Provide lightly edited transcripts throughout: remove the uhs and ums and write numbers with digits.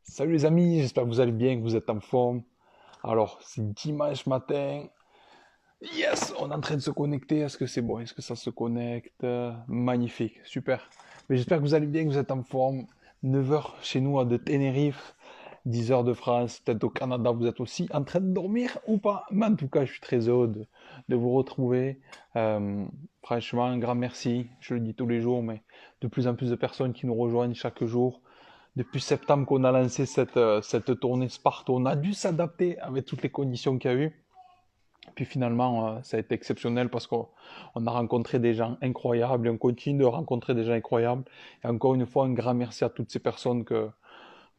Salut les amis, j'espère que vous allez bien, que vous êtes en forme. Alors, c'est dimanche matin. Yes, on est en train de se connecter. Est-ce que c'est bon? Est-ce que ça se connecte? Magnifique, super. Mais j'espère que vous allez bien, que vous êtes en forme. 9 heures chez nous de Tenerife, 10 heures de France, peut-être au Canada, vous êtes aussi en train de dormir ou pas. Mais en tout cas, je suis très heureux de vous retrouver. Euh, Franchement, un grand merci. Je le dis tous les jours, mais de plus en plus de personnes qui nous rejoignent chaque jour. Depuis septembre qu'on a lancé cette tournée Sparta, on a dû s'adapter avec toutes les conditions qu'il y a eu. Puis finalement, ça a été exceptionnel parce qu'on a rencontré des gens incroyables et on continue de rencontrer des gens incroyables. Et encore une fois, un grand merci à toutes ces personnes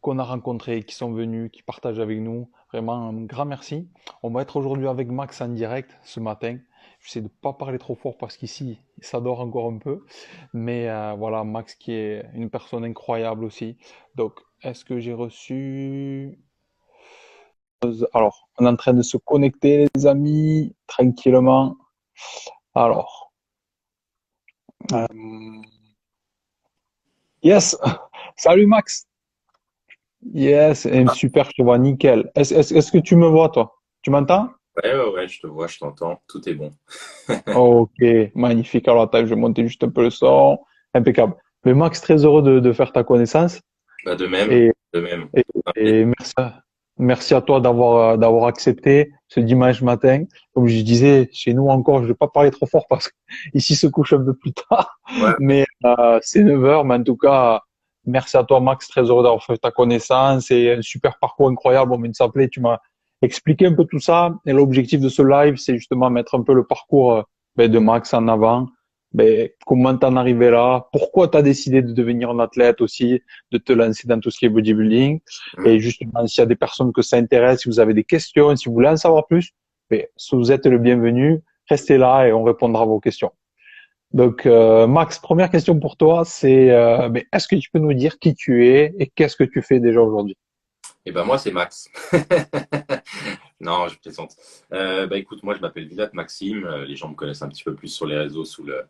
qu'on a rencontrées, qui sont venues, qui partagent avec nous. Vraiment, un grand merci. On va être aujourd'hui avec Max en direct ce matin. J'essaie de ne pas parler trop fort parce qu'ici, ça dort encore un peu. Mais voilà, Max qui est une personne incroyable aussi. Donc, est-ce que j'ai reçu... Alors, on est en train de se connecter, les amis, tranquillement. Alors, euh, yes, salut Max. Yes, super, je te vois nickel. Est-ce que tu me vois, toi? Tu m'entends? Ouais, je te vois, je t'entends, tout est bon. Ok, magnifique. Alors, attends, je vais monter juste un peu le son. Impeccable. Mais Max, très heureux de faire ta connaissance. Bah, de même, Et, de même. et, Un plaisir. et merci à toi d'avoir accepté ce dimanche matin. Comme je disais, chez nous encore, je vais pas parler trop fort parce qu'ici se couche un peu plus tard. Ouais, Mais c'est 9 heures. Mais en tout cas, merci à toi, Max. Très heureux d'avoir fait ta connaissance et un super parcours incroyable. On vient de s'appeler. Tu m'as expliqué un peu tout ça. Et l'objectif de ce live, c'est justement mettre un peu le parcours de Max en avant. Comment t'en arrivé là? Pourquoi t'as décidé de devenir un athlète aussi, de te lancer dans tout ce qui est bodybuilding? mm, Et justement, s'il y a des personnes que ça intéresse, si vous avez des questions, si vous voulez en savoir plus, si vous êtes le bienvenu, restez là et on répondra à vos questions. Donc, Max, première question pour toi, c'est est-ce que tu peux nous dire qui tu es et qu'est-ce que tu fais déjà aujourd'hui? et ben moi, c'est Max. Non, je plaisante. Bah écoute, moi je m'appelle Vilat Maxime. Les gens me connaissent un petit peu plus sur les réseaux sous le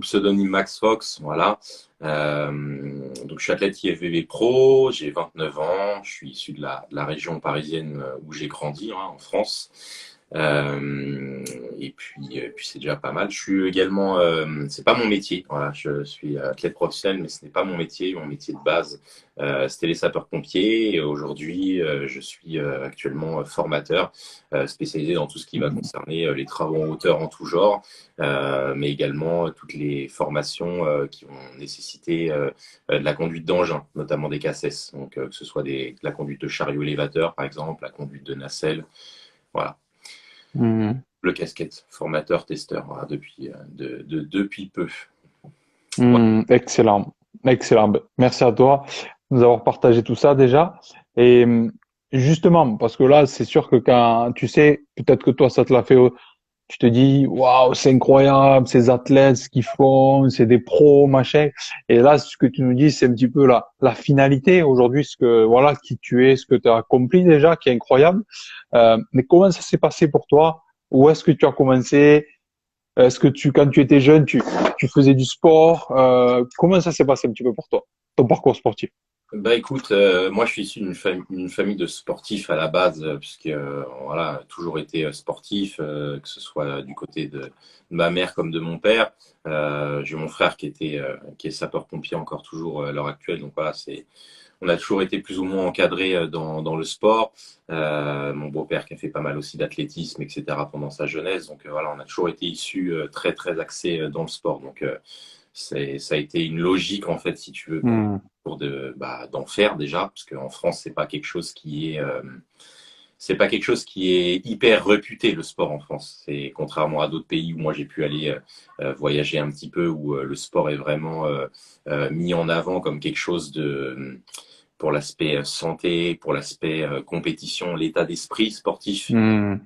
pseudonyme Max Fox. Voilà. Donc je suis athlète IFBB Pro, j'ai 29 ans, je suis issu de la région parisienne où j'ai grandi, hein, en France. Et puis c'est déjà pas mal. Je suis également, c'est pas mon métier. Voilà, je suis athlète professionnel, mais ce n'est pas mon métier. Mon métier de base, c'était les sapeurs-pompiers. Et aujourd'hui, je suis actuellement formateur spécialisé dans tout ce qui va concerner les travaux en hauteur en tout genre, mais également toutes les formations qui vont nécessiter de la conduite d'engins, notamment des CACES. Donc, que ce soit la conduite de chariot élévateur, par exemple, la conduite de nacelle. Voilà, Mhm. le casquette, formateur, testeur, voilà, depuis peu. Voilà. Excellent, excellent. Merci à toi de nous avoir partagé tout ça déjà. Et justement, parce que là, c'est sûr que quand tu sais, peut-être que toi, ça te l'a fait. Tu te dis, waouh, c'est incroyable, ces athlètes, ce qu'ils font, c'est des pros, machin. Et là, ce que tu nous dis, c'est un petit peu la finalité aujourd'hui, voilà, qui tu es, ce que tu as accompli déjà, qui est incroyable. Mais comment ça s'est passé pour toi? Où est-ce que tu as commencé? Est-ce que quand tu étais jeune, tu faisais du sport? Comment ça s'est passé un petit peu pour toi, ton parcours sportif? Bah écoute, moi je suis issu d'une famille de sportifs à la base, puisque voilà, toujours été sportif, que ce soit du côté de ma mère comme de mon père. J'ai mon frère qui est sapeur-pompier encore toujours à l'heure actuelle, donc voilà, on a toujours été plus ou moins encadré dans le sport. Mon beau-père qui a fait pas mal aussi d'athlétisme, etc. pendant sa jeunesse, donc voilà, on a toujours été issus très très axés dans le sport, donc ça a été une logique en fait, si tu veux, Hmm. pour d'en faire déjà, parce qu'en France, c'est pas quelque chose qui est hyper réputé le sport en France. C'est contrairement à d'autres pays où moi j'ai pu aller voyager un petit peu, où le sport est vraiment mis en avant comme quelque chose de pour l'aspect santé, pour l'aspect compétition, l'état d'esprit sportif. Hmm.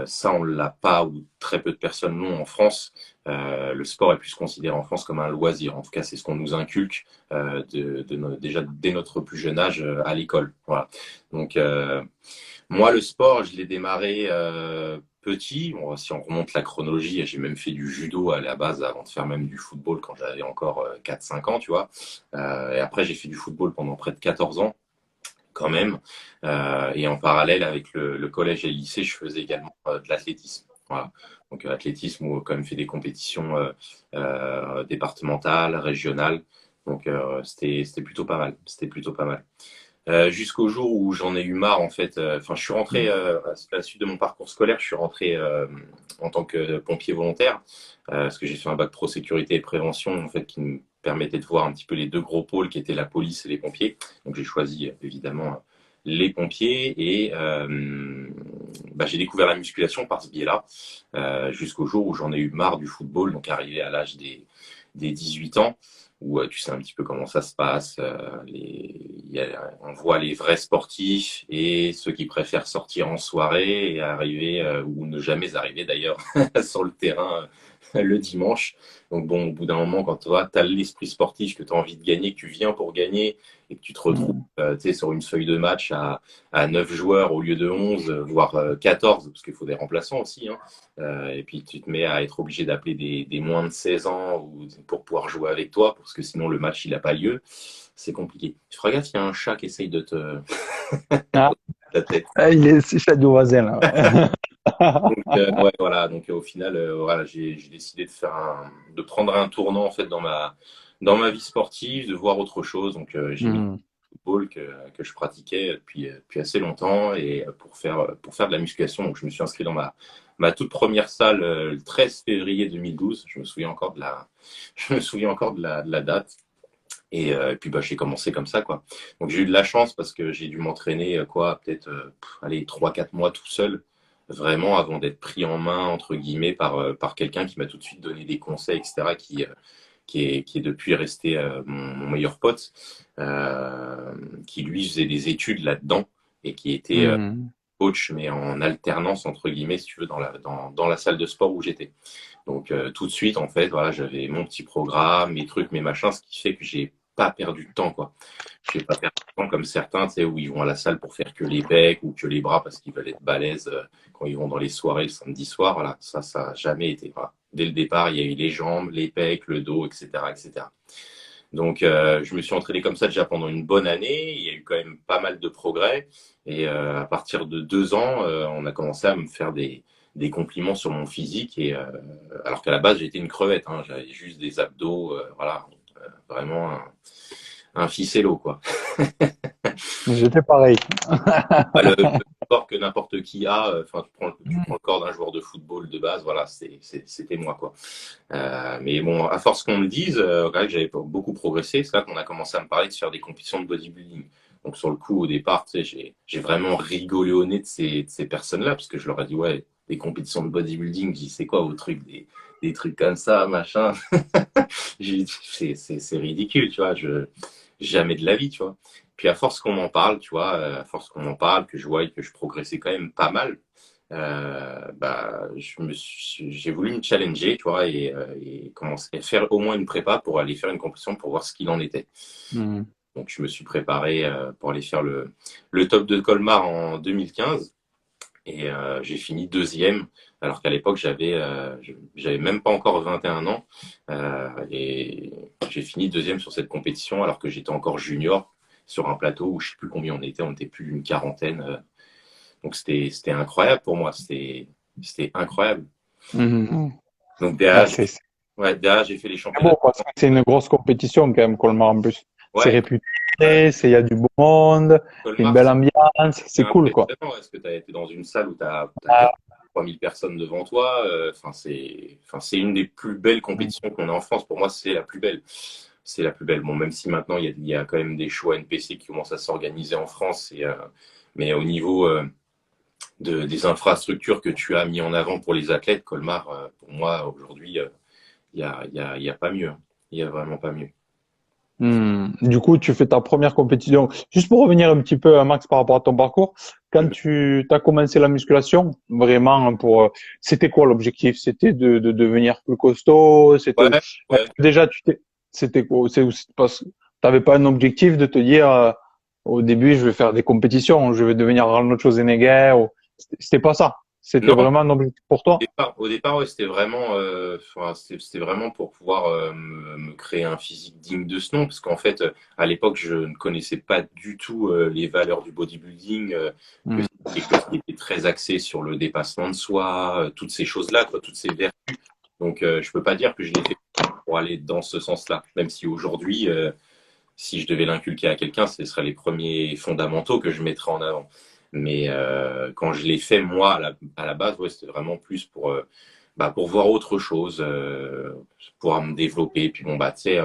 Ça, on l'a pas, ou très peu de personnes l'ont en France. Le sport est plus considéré en France comme un loisir. En tout cas, c'est ce qu'on nous inculque déjà dès notre plus jeune âge à l'école. Voilà. Donc, moi, le sport, je l'ai démarré petit. Bon, si on remonte la chronologie, j'ai même fait du judo à la base avant de faire même du football quand j'avais encore 4-5 ans, tu vois. Et après, j'ai fait du football pendant près de 14 ans quand même. Et en parallèle avec le collège et le lycée, je faisais également de l'athlétisme. Voilà. Donc athlétisme où quand même fait des compétitions départementales, régionales. Donc c'était plutôt pas mal. C'était plutôt pas mal. Jusqu'au jour où j'en ai eu marre en fait. Enfin, je suis rentré à la suite de mon parcours scolaire, je suis rentré en tant que pompier volontaire parce que j'ai fait un bac pro sécurité et prévention en fait qui me permettait de voir un petit peu les deux gros pôles qui étaient la police et les pompiers. Donc j'ai choisi évidemment les pompiers et j'ai découvert la musculation par ce biais-là jusqu'au jour où j'en ai eu marre du football, donc arrivé à l'âge des 18 ans où tu sais un petit peu comment ça se passe. On voit les vrais sportifs et ceux qui préfèrent sortir en soirée et arriver, ou ne jamais arriver d'ailleurs, sur le terrain le dimanche. Donc bon, au bout d'un moment, quand toi, tu as l'esprit sportif, que tu as envie de gagner, que tu viens pour gagner et que tu te retrouves sur une feuille de match à 9 joueurs au lieu de 11, voire 14, parce qu'il faut des remplaçants aussi, hein. Et puis tu te mets à être obligé d'appeler des moins de 16 ans pour pouvoir jouer avec toi, parce que sinon le match il n'a pas lieu. C'est compliqué. Tu feras gaffe, il y a un chat qui essaye de te Ah, ta tête. c'est chat du voisin, là. Donc ouais, voilà. Donc au final, voilà, j'ai décidé de prendre un tournant en fait dans ma vie sportive, de voir autre chose. Donc j'ai mis le Mhm. football que je pratiquais depuis assez longtemps et pour faire de la musculation. Donc je me suis inscrit dans ma toute première salle le 13 février 2012. Je me souviens encore de la date. Et puis j'ai commencé comme ça quoi. Donc j'ai eu de la chance parce que j'ai dû m'entraîner quoi, peut-être allez 3 4 mois tout seul, vraiment avant d'être pris en main entre guillemets par quelqu'un qui m'a tout de suite donné des conseils etc. Qui est depuis resté mon meilleur pote, qui lui faisait des études là-dedans et qui était Mhm. coach mais en alternance entre guillemets si tu veux dans la salle de sport où j'étais. Donc tout de suite, en fait, voilà, j'avais mon petit programme, mes trucs, mes machins, ce qui fait que j'ai pas perdu de temps, quoi. J'ai pas perdu de temps comme certains, tu sais, où ils vont à la salle pour faire que les pecs ou que les bras parce qu'ils veulent être balèzes quand ils vont dans les soirées le samedi soir. Voilà, ça a jamais été. Voilà. Dès le départ, il y a eu les jambes, les pecs, le dos, etc., etc. Donc, je me suis entraîné comme ça déjà pendant une bonne année. Il y a eu quand même pas mal de progrès. Et à partir de 2 ans, on a commencé à me faire des compliments sur mon physique. Et alors qu'à la base, j'étais une crevette, hein. J'avais juste des abdos, voilà, vraiment un ficello, quoi. J'étais pareil. Le corps que n'importe qui a. Enfin, tu prends le corps d'un joueur de football de base. Voilà, c'était moi, quoi. Mais bon, à force qu'on me dise, quand même, j'avais beaucoup progressé. C'est là qu'on a commencé à me parler de faire des compétitions de bodybuilding. Donc sur le coup, au départ, tu sais, j'ai vraiment rigolé au nez de ces personnes-là, parce que je leur ai dit, ouais, des compétitions de bodybuilding, j'ai dit, c'est quoi vos trucs, des trucs comme ça, machin. J'ai dit, c'est ridicule, tu vois, jamais de la vie, tu vois. Puis à force qu'on m'en parle, tu vois, à force qu'on m'en parle, que je vois que je progressais quand même pas mal, j'ai voulu me challenger, tu vois, et commencer à faire au moins une prépa pour aller faire une compétition pour voir ce qu'il en était. Mhm. Donc je me suis préparé pour aller faire le top de Colmar en 2015 et j'ai fini deuxième, alors qu'à l'époque j'avais même pas encore 21 ans et j'ai fini deuxième sur cette compétition alors que j'étais encore junior sur un plateau où je sais plus combien on était plus d'une quarantaine. Donc c'était incroyable pour moi, c'était incroyable. Mhm. Donc Ah, derrière, j'ai fait les c'est championnats beau de parce que c'est une grosse compétition quand même, Colmar en plus. C'est Ouais, réputé, ouais, il y a du beau monde, c'est une Colmar, belle ambiance, c'est c'est cool quoi. impressionnant. Est-ce que tu as été dans une salle où tu as, Ah, 3000 personnes devant toi? C'est une des plus belles mhm. compétitions qu'on a en France. Pour moi, c'est la plus belle. C'est la plus belle. Bon, même si maintenant, il y a quand même des shows NPC qui commencent à s'organiser en France. Mais au niveau des infrastructures que tu as mis en avant pour les athlètes, Colmar, pour moi, aujourd'hui, il y a pas mieux. Il y a vraiment pas mieux. Du coup, tu fais ta première compétition. Juste pour revenir un petit peu, Max, par rapport à ton parcours, quand Mhm. tu as commencé la musculation, vraiment c'était quoi l'objectif? C'était de devenir plus costaud? Ouais, Est-ce ouais. que déjà c'était quoi? C'est aussi parce que t'avais pas un objectif de te dire au début, je vais faire des compétitions, je vais devenir Arnold Schwarzenegger. C'était pas ça. C'était Non, vraiment un objectif pour toi? au départ, ouais, c'était vraiment, enfin, c'était vraiment pour pouvoir me créer un physique digne de ce nom, parce qu'en fait, à l'époque, je ne connaissais pas du tout les valeurs du bodybuilding, que Hmm. c'était quelque chose qui était très axé sur le dépassement de soi, toutes ces choses-là, quoi, toutes ces vertus. Donc, je peux pas dire que je l'ai fait pour aller dans ce sens-là, même si aujourd'hui, si je devais l'inculquer à quelqu'un, ce seraient les premiers fondamentaux que je mettrais en avant. Mais quand je l'ai fait, moi, à la base, ouais, c'était vraiment plus pour voir autre chose, pouvoir me développer. Puis bon, bah, tu sais,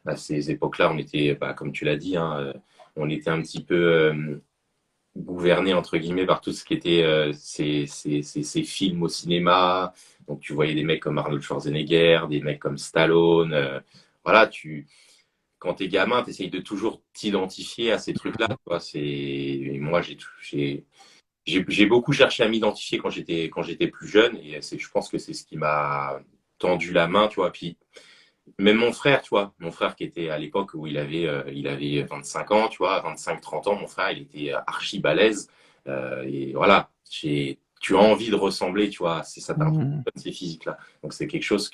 à ces époques-là, on était, bah, comme tu l'as dit, hein, on était un petit peu gouverné, entre guillemets, par tout ce qui était ces films au cinéma. Donc, tu voyais des mecs comme Arnold Schwarzenegger, des mecs comme Stallone. Voilà, quand t'es gamin, t'essayes de toujours t'identifier à ces trucs-là. Tu vois. Et moi, j'ai beaucoup cherché à m'identifier quand j'étais plus jeune, et je pense que c'est ce qui m'a tendu la main, tu vois. Puis même mon frère, tu vois, mon frère qui était à l'époque où il avait 25 ans, tu vois, 25 30 ans, mon frère, il était archi balèze. Et voilà, tu as envie de ressembler, tu vois, c'est ça t'impressionne, Hmm. ces physiques-là. Donc c'est quelque chose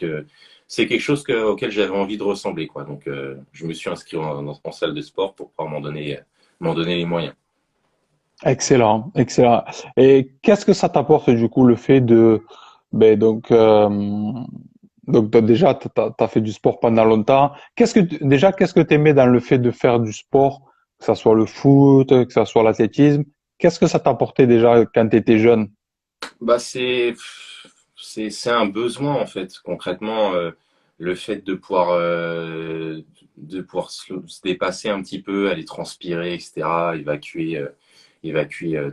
auquel j'avais envie de ressembler, quoi. Donc je me suis inscrit en salle de sport pour pouvoir m'en donner les moyens. Excellent, excellent. Et qu'est-ce que ça t'apporte du coup le fait de, ben donc déjà t'as fait du sport pendant longtemps. Déjà qu'est-ce que t'aimais dans le fait de faire du sport, que ça soit le foot, que ça soit l'athlétisme? Qu'est-ce que ça t'apportait déjà quand t'étais jeune? Bah c'est un besoin en fait. Concrètement, le fait de pouvoir se dépasser un petit peu, aller transpirer, etc., évacuer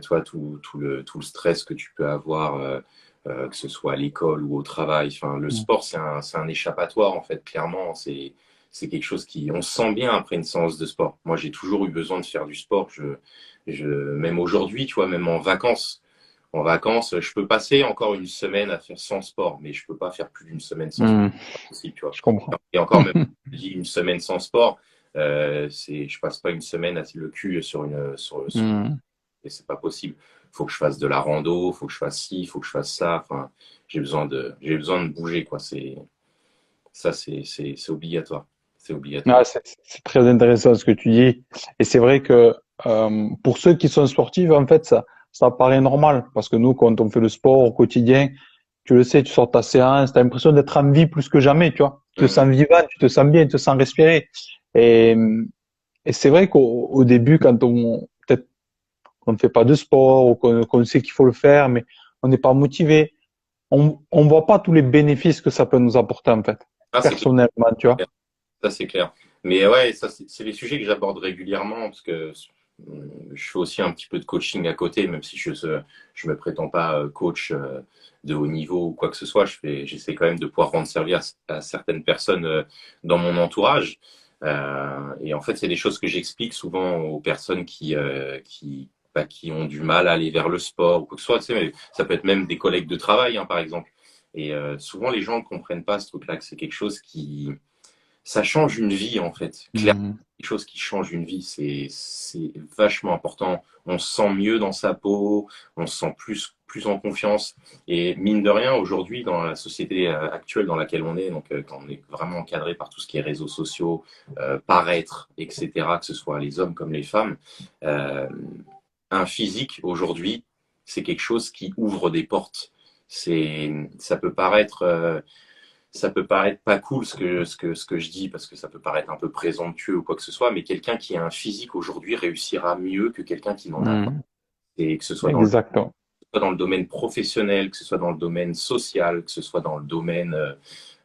toi tout le stress que tu peux avoir, que ce soit à l'école ou au travail. Enfin, le sport c'est un échappatoire en fait. Clairement, c'est quelque chose qui on se sent bien après une séance de sport. Moi, j'ai toujours eu besoin de faire du sport. Même aujourd'hui, tu vois, même en vacances. En vacances, je peux passer encore une semaine à faire sans sport, mais je peux pas faire plus d'une semaine sans sport. Hmm, C'est pas possible, tu vois. je comprends. Et encore même, je dis une semaine sans sport, je passe pas une semaine à le cul sur Hmm. et c'est pas possible. Faut que je fasse de la rando, faut que je fasse ci, faut que je fasse ça. Enfin, j'ai besoin de bouger, quoi. C'est obligatoire. C'est obligatoire. Ah, c'est très intéressant ce que tu dis. Et c'est vrai que pour ceux qui sont sportifs, en fait, ça paraît normal. Parce que nous, quand on fait le sport au quotidien, tu le sais, tu sors ta séance, tu as l'impression d'être en vie plus que jamais, tu vois. Tu te Mhm. sens vivant, tu te sens bien, tu te sens respirer. Et, et c'est vrai qu'au début, quand peut-être qu'on ne fait pas de sport ou qu'on sait qu'il faut le faire, mais on n'est pas motivé, on voit pas tous les bénéfices que ça peut nous apporter, en fait, Ah, c'est clair. personnellement, tu vois. Ça, c'est clair. Mais ouais, ça, c'est les sujets que j'aborde régulièrement parce que je fais aussi un petit peu de coaching à côté, même si je me prétends pas coach de haut niveau ou quoi que ce soit. J'essaie quand même de pouvoir rendre service à certaines personnes dans mon entourage. Et en fait, c'est des choses que j'explique souvent aux personnes qui ont du mal à aller vers le sport ou quoi que ce soit. Tu sais, mais ça peut être même des collègues de travail, hein, par exemple. Et souvent, les gens ne comprennent pas ce truc-là, que c'est quelque chose ça change une vie en fait. Clairement, Mhm. quelque chose qui change une vie, c'est vachement important. On se sent mieux dans sa peau, on se sent plus en confiance. Et mine de rien, aujourd'hui, dans la société actuelle dans laquelle on est, donc quand on est vraiment encadré par tout ce qui est réseaux sociaux, paraître, etc., que ce soit les hommes comme les femmes, euh, un physique aujourd'hui, c'est quelque chose qui ouvre des portes. Ça peut paraître ça peut paraître pas cool ce que je dis parce que ça peut paraître un peu présomptueux ou quoi que ce soit, mais quelqu'un qui a un physique aujourd'hui réussira mieux que quelqu'un qui n'en a pas. Mhm. Et que ce soit Exactement. dans le domaine professionnel, que ce soit dans le domaine social, que ce soit dans le domaine,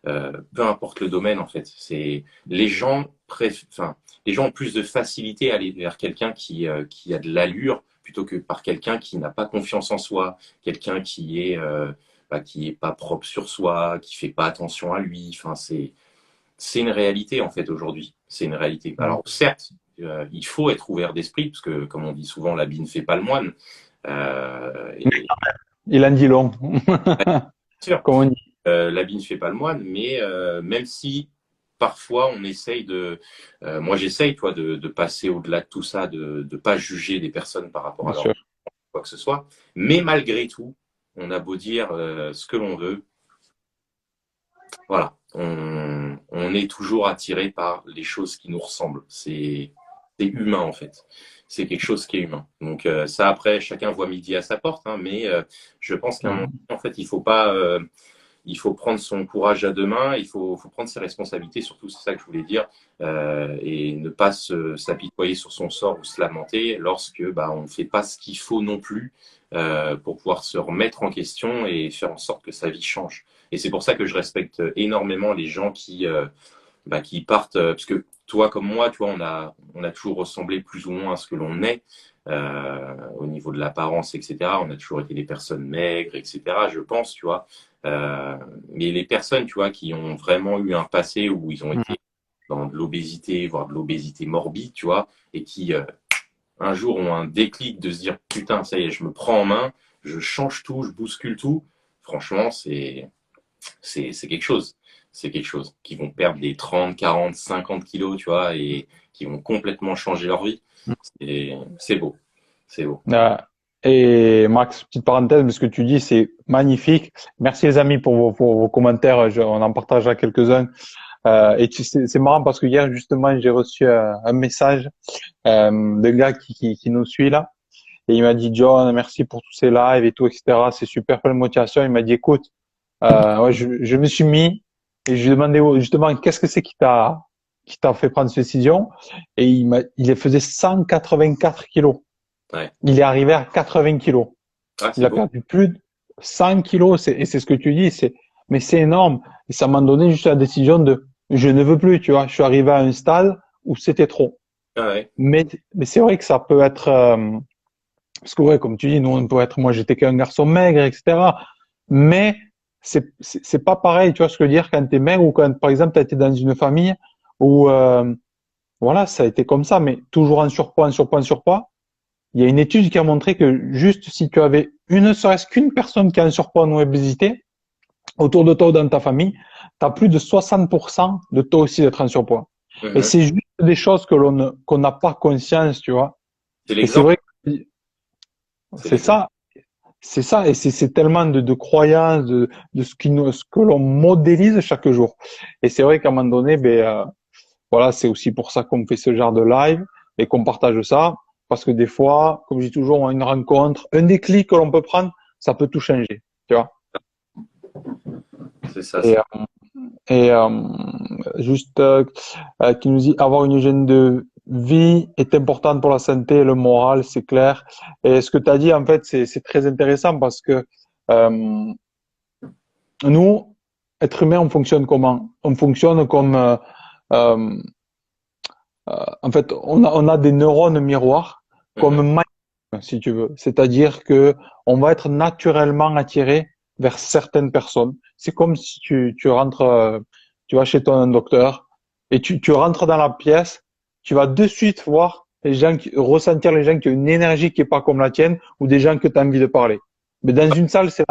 peu importe le domaine en fait. C'est les gens ont plus de facilité à aller vers quelqu'un qui a de l'allure plutôt que par quelqu'un qui n'a pas confiance en soi, quelqu'un qui est pas propre sur soi, qui fait pas attention à lui. Enfin, c'est une réalité en fait aujourd'hui. C'est une réalité. Mhm. Alors certes, il faut être ouvert d'esprit parce que comme on dit souvent, l'habit ne fait pas le moine. Et Il en dit long, bien sûr, comme on dit. l'habit ne fait pas le moine, mais même si parfois on essaye moi j'essaye toi de passer au-delà de tout ça, de pas juger des personnes par rapport Bien à leur sûr. quoi que ce soit, mais malgré tout. on a beau dire ce que l'on veut, voilà, on est toujours attiré par les choses qui nous ressemblent. C'est humain en fait. C'est quelque chose qui est humain. Donc ça après, chacun voit midi à sa porte, hein, mais je pense qu'à un moment, Mhm. en fait, il faut pas, il faut prendre son courage à deux mains, faut prendre ses responsabilités, surtout c'est ça que je voulais dire, et ne pas s'apitoyer sur son sort ou se lamenter lorsque bah, on ne fait pas ce qu'il faut non plus pour pouvoir se remettre en question et faire en sorte que sa vie change. Et c'est pour ça que je respecte énormément les gens qui partent, parce que toi comme moi, tu vois, on a toujours ressemblé plus ou moins à ce que l'on est. Au niveau de l'apparence, etc. On a toujours été des personnes maigres, etc. Je pense, tu vois. Euh, mais les personnes, tu vois, qui ont vraiment eu un passé où ils ont Mhm. été dans de l'obésité, voire de l'obésité morbide, tu vois, et qui un jour ont un déclic de se dire putain, ça y est, je me prends en main, je change tout, je bouscule tout. Franchement, c'est quelque chose. C'est quelque chose. Qui vont perdre des 30, 40, 50 kilos, tu vois, et qui vont complètement changer leur vie. C'est beau. C'est beau. Euh, et Max, petite parenthèse, mais ce que tu dis, c'est magnifique. Merci les amis pour vos commentaires. On en partagera quelques-uns. C'est marrant parce que hier, justement, j'ai reçu un message de gars qui nous suit là. Et il m'a dit, John, merci pour tous ces lives et tout, etc. C'est super plein de motivation. Il m'a dit, écoute, ouais, je me suis mis et je lui ai demandé justement qu'est-ce que c'est qui t'a fait prendre cette décision. Et il faisait 184 kilos. Ouais. Il est arrivé à 80 kilos. Ah, Il c'est a beau. perdu plus de 100 kilos. Et c'est ce que tu dis. Mais c'est énorme. Et ça m'a donné juste la décision de, je ne veux plus, tu vois. Je suis arrivé à un stade où c'était trop. Ah ouais. Mais c'est vrai que ça peut être, parce que ouais, comme tu dis, nous on peut être, moi j'étais qu'un garçon maigre, etc. Mais c'est pas pareil, tu vois ce que je veux dire, quand t'es maigre ou quand, par exemple, t'as été dans une famille où, voilà, ça a été comme ça, mais toujours en surpoids, en surpoids, en surpoids. Il y a une étude qui a montré que juste si tu avais une serait-ce qu'une personne qui a un surpoids ou une obésité autour de toi ou dans ta famille, tu as plus de 60% de taux aussi d'être en surpoids. Et Mhm. c'est juste des choses qu'on n'a pas conscience, tu vois. C'est Et c'est l'exemple. vrai que C'est c'est l'exemple. ça, c'est ça, et c'est tellement de croyances, de ce que l'on modélise chaque jour. Et c'est vrai qu'à un moment donné, voilà, c'est aussi pour ça qu'on fait ce genre de live et qu'on partage ça, parce que des fois, comme je dis toujours, une rencontre, un déclic que l'on peut prendre, ça peut tout changer, tu vois. C'est ça. Et, juste qui nous dit avoir une hygiène de vie est importante pour la santé et le moral, c'est clair. Et ce que tu as dit, en fait, c'est très intéressant parce que euh, nous, êtres humains, on fonctionne comment? On fonctionne comme, euh, en fait, on a des neurones miroirs comme Mhm. magnétiques, si tu veux. C'est-à-dire que on va être naturellement attiré vers certaines personnes. C'est comme si tu rentres, tu vas chez ton docteur et tu rentres dans la pièce, tu vas de suite voir les gens ressentir les gens qui ont une énergie qui est pas comme la tienne ou des gens que tu as envie de parler. Mais dans une salle, c'est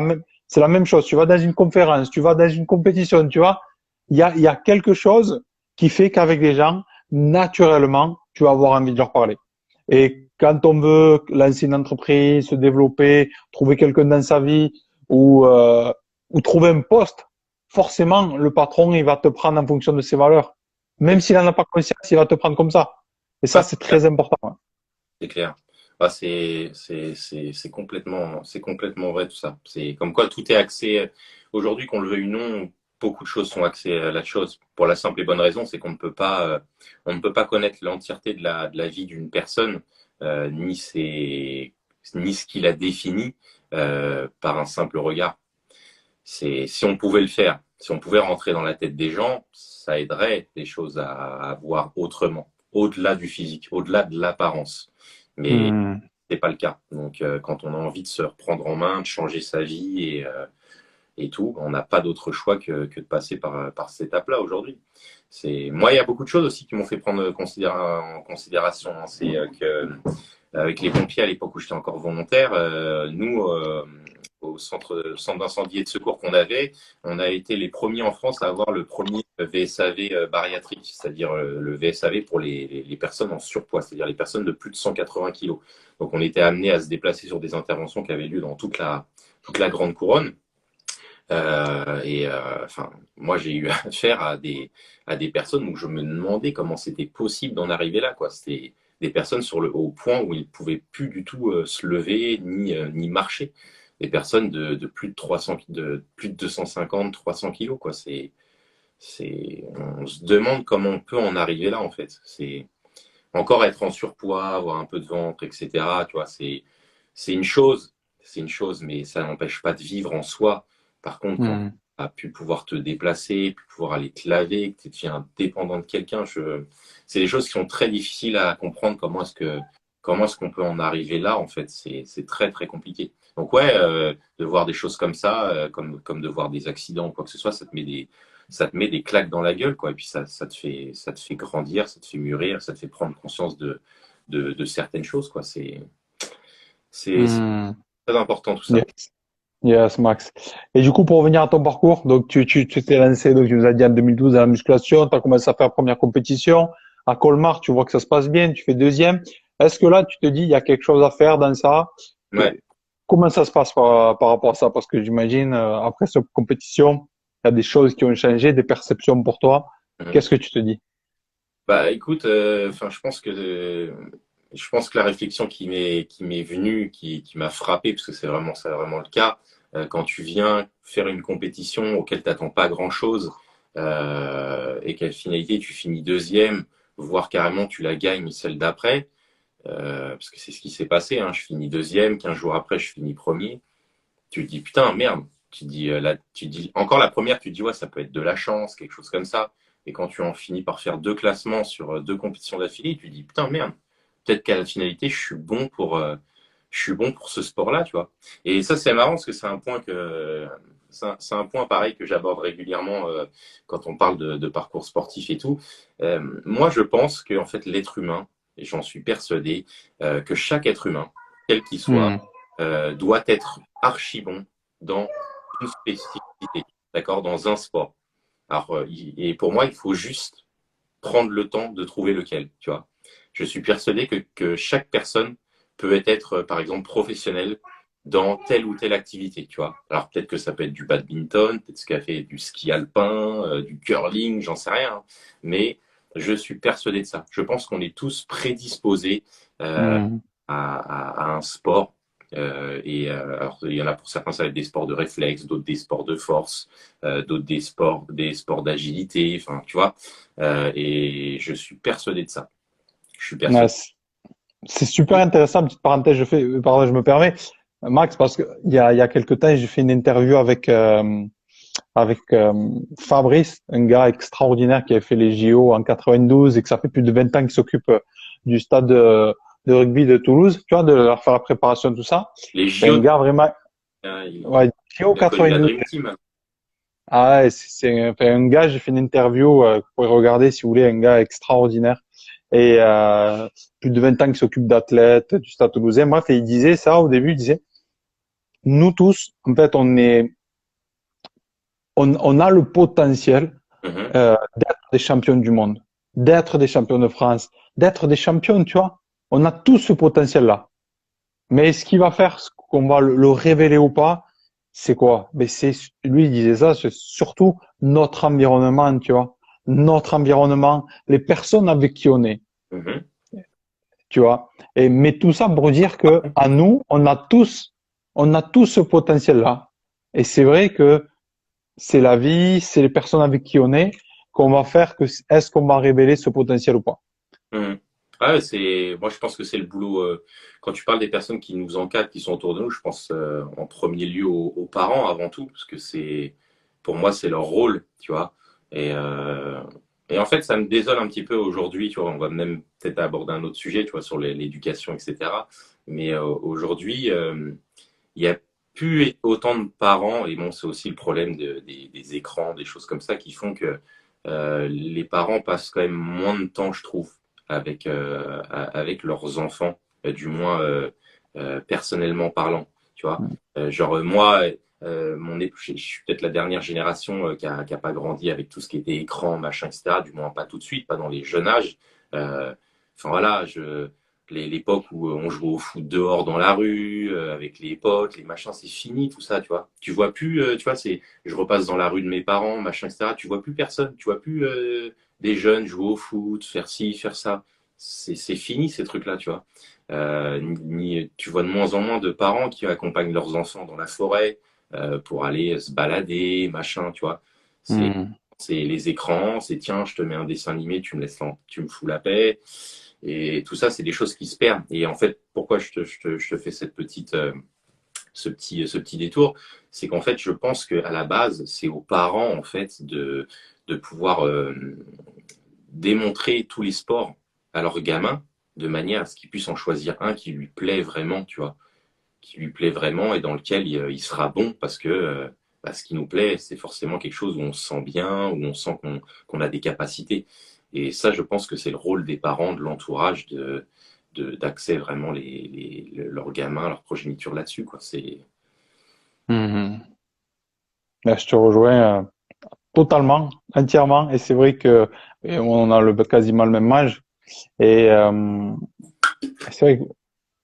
la même chose. Tu vas dans une conférence, tu vas dans une compétition, tu vois, il y a quelque chose qui fait qu'avec des gens, naturellement, tu vas avoir envie de leur parler. Et quand on veut lancer une entreprise, se développer, trouver quelqu'un dans sa vie ou trouver un poste, forcément, le patron, il va te prendre en fonction de ses valeurs. C'est Même s'il n'en a pas conscience, il va te prendre comme ça. Et ah, ça, c'est très important. c'est clair. Ah, c'est complètement vrai tout ça. C'est comme quoi tout est axé. Aujourd'hui, qu'on le veuille ou non, beaucoup de choses sont axées à la chose. Pour la simple et bonne raison, c'est on ne peut pas connaître l'entièreté de la vie d'une personne, ni ni ce qui la définit par un simple regard. Si on pouvait le faire, si on pouvait rentrer dans la tête des gens, ça aiderait les choses à voir autrement, au-delà du physique, au-delà de l'apparence. Mais Hmm. c'est pas le cas. Donc, quand on a envie de se reprendre en main, de changer sa vie et tout, on n'a pas d'autre choix que de passer par cette étape-là aujourd'hui. Moi, il y a beaucoup de choses aussi qui m'ont fait prendre en considération. Hein. C'est que avec les pompiers à l'époque où j'étais encore volontaire, nous, au centre d'incendie et de secours qu'on avait, on a été les premiers en France à avoir le premier VSAV bariatrique, c'est-à-dire le VSAV pour les personnes en surpoids, c'est-à-dire les personnes de plus de 180 kilos. Donc on était amené à se déplacer sur des interventions qui avaient lieu toute la grande couronne. Enfin, moi, j'ai eu affaire à des personnes où je me demandais comment c'était possible d'en arriver là, quoi. C'était des personnes au point où ils pouvaient plus du tout se lever ni marcher. Des personnes de plus de 300, de plus de 250, 300 kilos, quoi. On se demande comment on peut en arriver là, en fait. C'est encore être en surpoids, avoir un peu de ventre, etc. Tu vois, c'est une chose, c'est une chose, mais ça n'empêche pas de vivre en soi. Par contre, quand tu Hmm. as pu pouvoir te déplacer, pu pouvoir aller te laver, que tu deviens dépendant de quelqu'un, c'est des choses qui sont très difficiles à comprendre. Comment est-ce qu'on peut en arriver là, en fait, c'est très très compliqué. Donc ouais, de voir des choses comme ça, comme de voir des accidents ou quoi que ce soit, ça te met des claques dans la gueule, quoi. Et puis ça te fait grandir, ça te fait mûrir, ça te fait prendre conscience de certaines choses, quoi. C'est Hmm. très important tout ça. Yes. Yes, Max. Et du coup, pour revenir à ton parcours, donc tu t'es lancé, donc tu nous as dit en 2012 à la musculation, tu as commencé à faire la première compétition. À Colmar, tu vois que ça se passe bien, tu fais deuxième. Est-ce que là, tu te dis, il y a quelque chose à faire dans ça? Ouais. Comment ça se passe par rapport à ça? Parce que j'imagine, après cette compétition, il y a des choses qui ont changé, des perceptions pour toi. Mhm. Qu'est-ce que tu te dis? Bah, écoute, enfin, je pense que la réflexion qui m'est venue, qui m'a frappé, parce que c'est vraiment le cas, quand tu viens faire une compétition auquel t'attends pas grand-chose, et quelle finalité tu finis deuxième, voire carrément tu la gagnes celle d'après, parce que c'est ce qui s'est passé, hein, je finis deuxième, 15 jours après je finis premier. Tu te dis putain merde, tu dis encore la première, tu te dis ouais ça peut être de la chance, quelque chose comme ça. Et quand tu en finis par faire deux classements sur deux compétitions d'affilée, tu te dis putain merde, peut-être qu'à la finalité je suis bon pour ce sport-là, tu vois. Et ça c'est marrant parce que c'est un point pareil que j'aborde régulièrement quand on parle de parcours sportif et tout. Moi je pense que en fait l'être humain, et j'en suis persuadé, que chaque être humain, quel qu'il soit, Hmm. doit être archi bon dans une spécificité, d'accord, dans un sport. Alors, et pour moi, il faut juste prendre le temps de trouver lequel, tu vois. Je suis persuadé que chaque personne peut être, par exemple, professionnelle dans telle ou telle activité, tu vois. Alors peut-être que ça peut être du badminton, peut-être ce qu'a fait du ski alpin, du curling, j'en sais rien, hein. Mais je suis persuadé de ça. Je pense qu'on est tous prédisposés euh, Hmm. à un sport. Alors, il y en a pour certains, ça va être des sports de réflexe, d'autres des sports de force, d'autres des sports d'agilité, enfin, tu vois. Et je suis persuadé de ça. Je suis Ouais, persuadé. c'est super intéressant. Petite parenthèse, pardon, je me permets, Max, parce que il y a quelque temps, j'ai fait une interview avec Fabrice, un gars extraordinaire qui avait fait les JO en 92 et que ça fait plus de 20 ans qu'il s'occupe du stade de rugby de Toulouse, tu vois, de leur faire la préparation, tout ça. Les C'est un JO, gars vraiment, ouais, JO il a connu la 92. Dream Team. Ah ouais, enfin, un gars, j'ai fait une interview, que vous pouvez regarder si vous voulez, un gars extraordinaire. Et plus de 20 ans qu'il s'occupe d'athlètes, du stade toulousain. Bref, et il disait ça au début, il disait, nous tous, en fait, on a le potentiel Mhm, d'être des champions du monde, d'être des champions de France, d'être des champions, tu vois. On a tout ce potentiel-là. Mais ce qui va faire qu'on va le révéler ou pas, c'est quoi? Ben c'est, lui, il disait ça, c'est surtout notre environnement, tu vois. Notre environnement, les personnes avec qui on est, mhm. tu vois. Et, mais tout ça pour dire que, à nous, on a tous ce potentiel-là. Et c'est vrai que c'est la vie, c'est les personnes avec qui on est qu'on va faire que est-ce qu'on va révéler ce potentiel ou pas. Mhm. Ah, moi je pense que c'est le boulot. Quand tu parles des personnes qui nous encadrent, qui sont autour de nous, je pense en premier lieu aux parents avant tout, parce que pour moi, c'est leur rôle, tu vois. Et, euh, et en fait, ça me désole un petit peu aujourd'hui, tu vois. On va même peut-être aborder un autre sujet, tu vois, sur l'éducation, etc. Mais aujourd'hui, il y a plus autant de parents, et bon, c'est aussi le problème des écrans, des choses comme ça, qui font que les parents passent quand même moins de temps, je trouve, avec leurs enfants, du moins personnellement parlant, tu vois. Moi, je suis peut-être la dernière génération qui a pas grandi avec tout ce qui était écran, machin, etc. Du moins pas tout de suite, pas dans les jeunes âges. Enfin voilà, l'époque où on jouait au foot dehors dans la rue, avec les potes, les machins, c'est fini tout ça, tu vois. Tu vois plus, tu vois, je repasse dans la rue de mes parents, machin, etc. Tu vois plus personne, tu vois plus des jeunes jouer au foot, faire ci, faire ça. C'est fini ces trucs-là, tu vois. Tu vois de moins en moins de parents qui accompagnent leurs enfants dans la forêt pour aller se balader, machin, tu vois. C'est Hmm. c'est les écrans, c'est tiens, je te mets un dessin animé, tu me fous la paix. Et tout ça, c'est des choses qui se perdent. Et en fait, pourquoi je te fais ce petit détour, c'est qu'en fait, je pense qu'à la base, c'est aux parents en fait de pouvoir démontrer tous les sports à leurs gamins de manière à ce qu'ils puissent en choisir un qui lui plaît vraiment, tu vois, qui lui plaît vraiment et dans lequel il sera bon parce que bah, ce qui nous plaît, c'est forcément quelque chose où on se sent bien, où on sent qu'on a des capacités. Et ça, je pense que c'est le rôle des parents, de l'entourage, d'axer vraiment leurs gamins, leur progéniture là-dessus, quoi. Mhm. Là, je te rejoins totalement, entièrement. Et c'est vrai que on a quasiment le même âge. Et c'est vrai que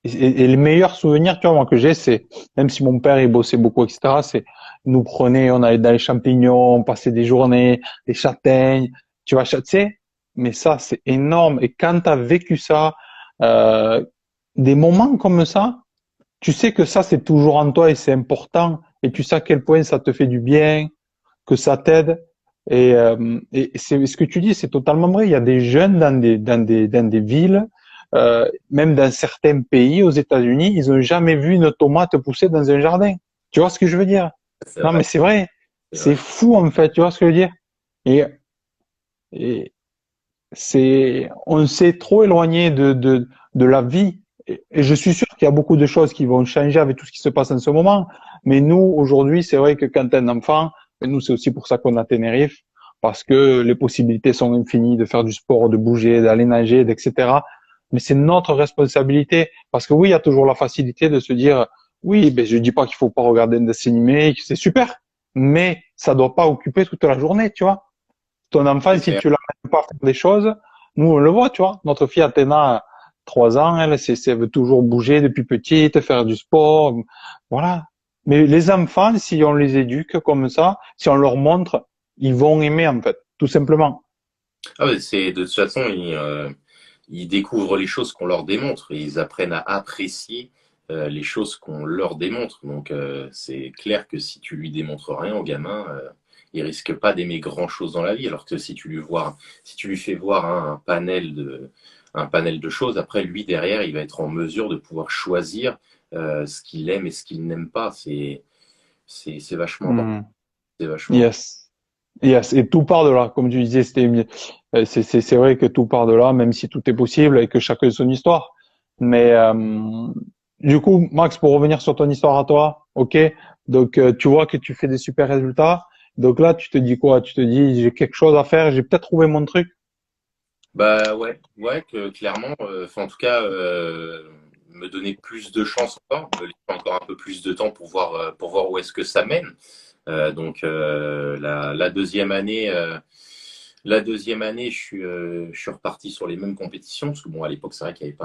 et les meilleurs souvenirs, tu vois, moi, que j'ai, c'est, même si mon père, il bossait beaucoup, etc., c'est, il nous prenait, on allait dans les champignons, on passait des journées, des châtaignes, tu vois, tu sais, mais ça, c'est énorme. Et quand tu as vécu ça, euh, des moments comme ça, tu sais que ça, c'est toujours en toi et c'est important. Et tu sais à quel point ça te fait du bien, que ça t'aide. Et c'est ce que tu dis, c'est totalement vrai. Il y a des jeunes dans des villes, même dans certains pays, aux États-Unis, ils ont jamais vu une tomate pousser dans un jardin. Tu vois ce que je veux dire? C'est Non, vrai, mais c'est vrai. c'est C'est vrai. fou en fait. Tu vois ce que je veux dire? Et, et on s'est trop éloigné de la vie. Et je suis sûr qu'il y a beaucoup de choses qui vont changer avec tout ce qui se passe en ce moment. Mais nous, aujourd'hui, c'est vrai que quand t'es un enfant, et nous, c'est aussi pour ça qu'on a Tenerife, parce que les possibilités sont infinies de faire du sport, de bouger, d'aller nager, etc. Mais c'est notre responsabilité. Parce que oui, il y a toujours la facilité de se dire, oui, ben, je dis pas qu'il faut pas regarder un dessin animé, que c'est super. Mais ça doit pas occuper toute la journée, tu vois. Ton enfant, C'est si clair. tu l'amènes pas à faire des choses, nous, on le voit, tu vois. Notre fille Athéna, 3 ans, elle veut toujours bouger depuis petite, faire du sport. Voilà. Mais les enfants, si on les éduque comme ça, si on leur montre, ils vont aimer, en fait. Tout simplement. Ah, ouais, de toute façon, ils découvrent les choses qu'on leur démontre et ils apprennent à apprécier les choses qu'on leur démontre. Donc, c'est clair que si tu lui démontres rien au gamin, il risque pas d'aimer grand chose dans la vie. Alors que si tu lui fais voir un panel de choses, après lui derrière, il va être en mesure de pouvoir choisir ce qu'il aime et ce qu'il n'aime pas. C'est vachement important. Hmm. C'est vachement important. Yes. Yes. Et tout part de là. Comme tu disais, c'est vrai que tout part de là, même si tout est possible et que chacun a son histoire. Mais du coup, Max, pour revenir sur ton histoire à toi, ok. Donc tu vois que tu fais des super résultats. Donc là, tu te dis quoi? Tu te dis j'ai quelque chose à faire, j'ai peut-être trouvé mon truc. Bah ouais, ouais, que clairement, enfin, en tout cas, me donner plus de chance encore, me laisser encore un peu plus de temps pour voir où est-ce que ça mène. Donc la deuxième année, je suis reparti sur les mêmes compétitions parce que bon, à l'époque, c'est vrai qu'il y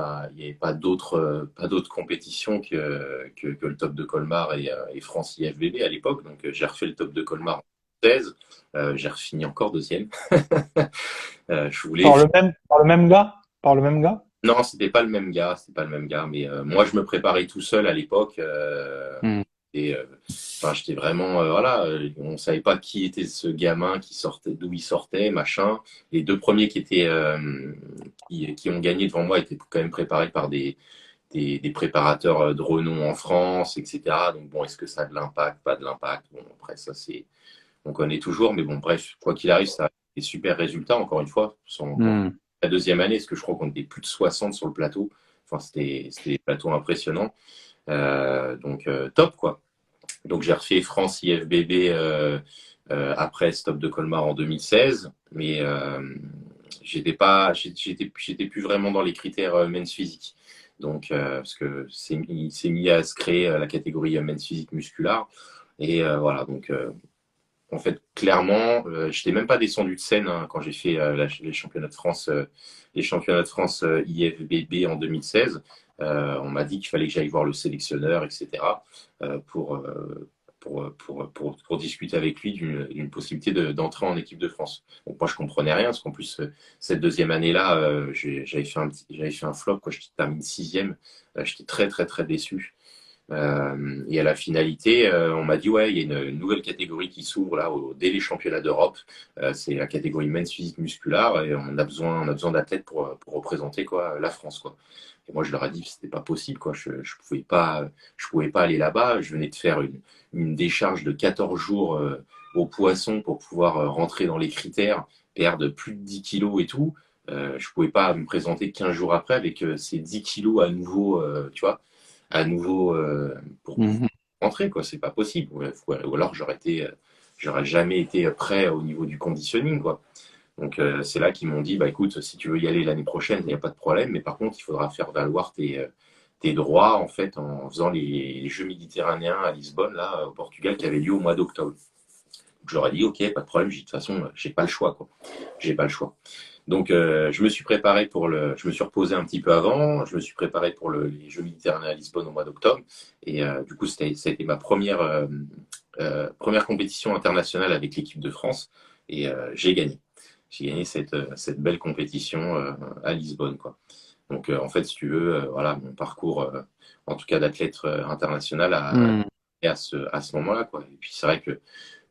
avait pas d'autres compétitions que le top de Colmar et France IFBB à l'époque. Donc j'ai refait le top de Colmar en 2016. J'ai refini encore deuxième. Je voulais Par le même gars? Par le même gars? Non, c'était pas le même gars, c'était pas le même gars, mais moi je me préparais tout seul à l'époque Hmm. et enfin j'étais vraiment voilà, on savait pas qui était ce gamin qui sortait, d'où il sortait, machin. Les deux premiers qui ont gagné devant moi étaient quand même préparés par des préparateurs de renom en France, etc. Donc bon, est-ce que ça a de l'impact, pas de l'impact? Bon, après ça c'est, on connaît toujours, mais bon bref, quoi qu'il arrive, ça a des super résultats encore une fois. Hmm. La deuxième année, parce que je crois qu'on était plus de 60 sur le plateau. Enfin, c'était des plateaux impressionnants. Donc, top, quoi. Donc, j'ai refait France IFBB après Stop de Colmar en 2016. Mais j'étais plus vraiment dans les critères men's physique. Donc, parce que il s'est mis à se créer la catégorie men's physique musculaire. Et voilà, donc En fait, clairement, j'étais même pas descendu de scène hein, quand j'ai fait les championnats de France IFBB en 2016. On m'a dit qu'il fallait que j'aille voir le sélectionneur, etc. euh, pour, euh, pour discuter avec lui d'une possibilité d'entrer en équipe de France. Donc moi, je comprenais rien, parce qu'en plus, cette deuxième année-là, j'avais fait un flop, quoi. Je termine sixième. J'étais très, très, très déçu. Et à la finalité, on m'a dit ouais, il y a une nouvelle catégorie qui s'ouvre là dès les championnats d'Europe. C'est la catégorie men's physique musculaire et on a besoin d'athlètes pour représenter quoi la France quoi. Et moi je leur ai dit que c'était pas possible quoi. Je pouvais pas aller là-bas. Je venais de faire une décharge de 14 jours au poisson pour pouvoir rentrer dans les critères, perdre plus de 10 kilos et tout. Je pouvais pas me présenter 15 jours après avec ces 10 kilos à nouveau, tu vois à nouveau pour pouvoir Mhm. rentrer, quoi. C'est pas possible. Ou alors j'aurais jamais été prêt au niveau du conditioning, quoi. Donc c'est là qu'ils m'ont dit, bah écoute, si tu veux y aller l'année prochaine, il n'y a pas de problème, mais par contre, il faudra faire valoir tes droits en fait en faisant les Jeux méditerranéens à Lisbonne, là, au Portugal, qui avaient lieu au mois d'octobre. Je leur ai dit, ok, pas de problème, de toute façon, j'ai pas le choix, quoi. J'ai pas le choix. Donc, je me suis préparé je me suis reposé un petit peu avant. Je me suis préparé pour les Jeux méditerranéens à Lisbonne au mois d'octobre. Et du coup, ça a été ma première compétition internationale avec l'équipe de France. Et j'ai gagné. J'ai gagné cette belle compétition à Lisbonne, quoi. Donc, en fait, si tu veux, voilà, mon parcours, en tout cas d'athlète international, Mhm. est à ce moment-là, quoi. Et puis, c'est vrai que